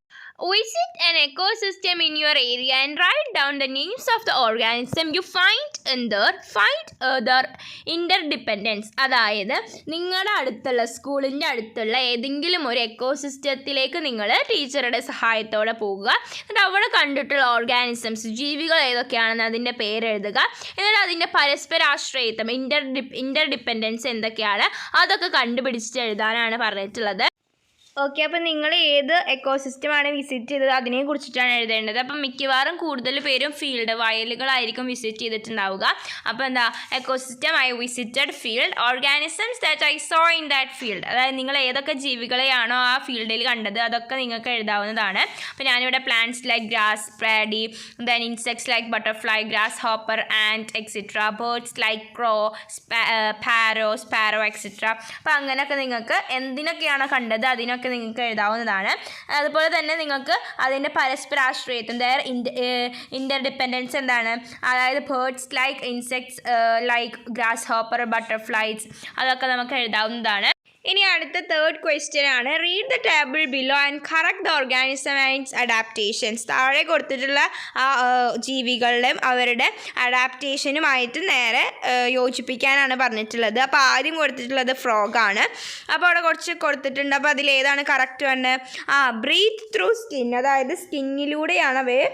[SPEAKER 1] Visit an ecosystem in your area and write down the names of the organism you find their interdependence. അതായത് നിങ്ങളുടെ അടുത്തുള്ള സ്കൂളിൻ്റെ അടുത്തുള്ള ഏതെങ്കിലും ഒരു എക്കോസിസ്റ്റത്തിലേക്ക് നിങ്ങൾ ടീച്ചറുടെ സഹായത്തോടെ പോകുക. എന്നിട്ട് അവിടെ കണ്ടിട്ടുള്ള ഓർഗാനിസംസ്, ജീവികൾ ഏതൊക്കെയാണെന്ന് അതിൻ്റെ പേരെഴുതുക. എന്നിട്ട് അതിൻ്റെ പരസ്പരാശ്രയത്വം, ഇൻ്റർഡിപ്പെൻഡൻസ് എന്തൊക്കെയാണ് അതൊക്കെ കണ്ടുപിടിച്ചിട്ട് എഴുതാനാണ് പറഞ്ഞിട്ടുള്ളത്. ഓക്കെ, അപ്പം നിങ്ങൾ ഏത് എക്കോസിസ്റ്റമാണ് വിസിറ്റ് ചെയ്തത് അതിനെ കുറിച്ചിട്ടാണ് എഴുതേണ്ടത്. അപ്പം മിക്കവാറും കൂടുതൽ പേരും ഫീൽഡ് വയലുകളായിരിക്കും വിസിറ്റ് ചെയ്തിട്ടുണ്ടാവുക. അപ്പോൾ എന്താ ecosystem I visited field, organisms that I so in that field. അതായത് നിങ്ങൾ ഏതൊക്കെ ജീവികളെയാണോ ആ ഫീൽഡിൽ കണ്ടത് അതൊക്കെ നിങ്ങൾക്ക് എഴുതാവുന്നതാണ്. അപ്പോൾ ഞാനിവിടെ plants like grass, paddy, then insects like butterfly, grasshopper, and etcetera, birds like crow, sparrow etcetera. അപ്പോൾ അങ്ങനെയൊക്കെ നിങ്ങൾക്ക് എന്തിനൊക്കെയാണോ കണ്ടത് അതിനൊക്കെ നിങ്ങൾക്ക് എഴുതാവുന്നതാണ്. അതുപോലെ തന്നെ നിങ്ങൾക്ക് അതിൻ്റെ പരസ്പരാശ്രയത്വം ഇൻ്റർഡിപ്പെൻഡൻസ് എന്താണ്, അതായത് birds like insects like grass hopper, butterflies, അതൊക്കെ നമുക്ക് എഴുതാവുന്നതാണ്. ഇനി അടുത്ത തേർഡ് ക്വസ്റ്റ്യൻ ആണ്. Read the table below and correct the organism and adaptations. താഴെ കൊടുത്തിട്ടുള്ള ആ ജീവികളുടെയും അവരുടെ അഡാപ്റ്റേഷനുമായിട്ട് നേരെ യോജിപ്പിക്കാനാണ് പറഞ്ഞിട്ടുള്ളത്. അപ്പോൾ ആദ്യം കൊടുത്തിട്ടുള്ളത് ഫ്രോഗാണ്. അപ്പോൾ അവിടെ കുറച്ച് കൊടുത്തിട്ടുണ്ട്. അപ്പോൾ അതിലേതാണ് കറക്റ്റ് വേണ്ടത്? ബ്രീത്ത് ത്രൂ സ്കിൻ, അതായത് സ്കിന്നിലൂടെയാണ് അവയെ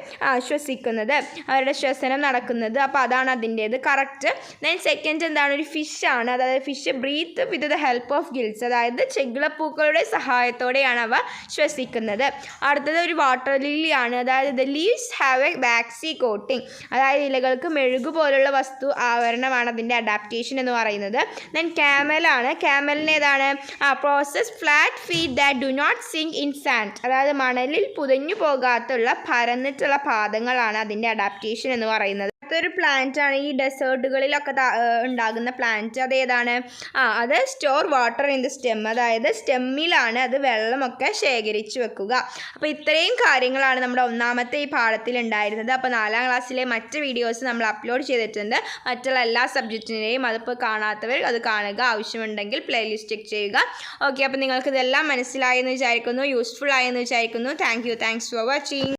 [SPEAKER 1] ശ്വസിക്കുന്നത്, അവരുടെ ശ്വസനം നടക്കുന്നത്. അപ്പോൾ അതാണ് അതിൻ്റേത് കറക്റ്റ്. ദെൻ സെക്കൻഡ് എന്താണ്? ഒരു ഫിഷാണ്. അതായത് fish breathe with the help of gills, അതായത് ചെകിളപ്പൂക്കളുടെ സഹായത്തോടെയാണ് അവ ശ്വസിക്കുന്നത്. അടുത്തത് ഒരു വാട്ടർ ലില്ലിയാണ്. അതായത് the leaves have A waxy coating, അതായത് ഇലകൾക്ക് മെഴുകു പോലുള്ള വസ്തു ആവരണമാണ് അതിൻ്റെ അഡാപ്റ്റേഷൻ എന്ന് പറയുന്നത്. ദെൻ ക്യാമലാണ്. ക്യാമലിന് ഏതാണ്? Possess flat feet that do not sink in sand, അതായത് മണലിൽ പുതഞ്ഞു പോകാത്തുള്ള പരന്നിട്ടുള്ള പാദങ്ങളാണ് അതിൻ്റെ അഡാപ്റ്റേഷൻ എന്ന് പറയുന്നത്. അടുത്തൊരു പ്ലാന്റ് ആണ് ഈ ഡെസേർട്ടുകളിലൊക്കെ ഉണ്ടാകുന്ന പ്ലാന്റ്. അതേതാണ്? അത് store water in the stem, അതായത് സ്റ്റെമ്മിലാണ് അത് വെള്ളമൊക്കെ ശേഖരിച്ച് വെക്കുക. അപ്പോൾ ഇത്രയും കാര്യങ്ങളാണ് നമ്മുടെ ഒന്നാമത്തെ ഈ പാഠത്തിൽ ഉണ്ടായിരുന്നത്. അപ്പോൾ 4ാം ക്ലാസ്സിലെ മറ്റ് വീഡിയോസ് നമ്മൾ അപ്ലോഡ് ചെയ്തിട്ടുണ്ട്, മറ്റുള്ള എല്ലാ സബ്ജക്റ്റിനെയും. അതിപ്പോൾ കാണാത്തവർ അത് കാണുക, ആവശ്യമുണ്ടെങ്കിൽ പ്ലേലിസ്റ്റ് ചെക്ക് ചെയ്യുക. ഓക്കെ, അപ്പോൾ നിങ്ങൾക്ക് ഇതെല്ലാം മനസ്സിലായെന്ന് വിചാരിക്കുന്നു, യൂസ്ഫുൾ ആയെന്ന് വിചാരിക്കുന്നു. Thanks for watching.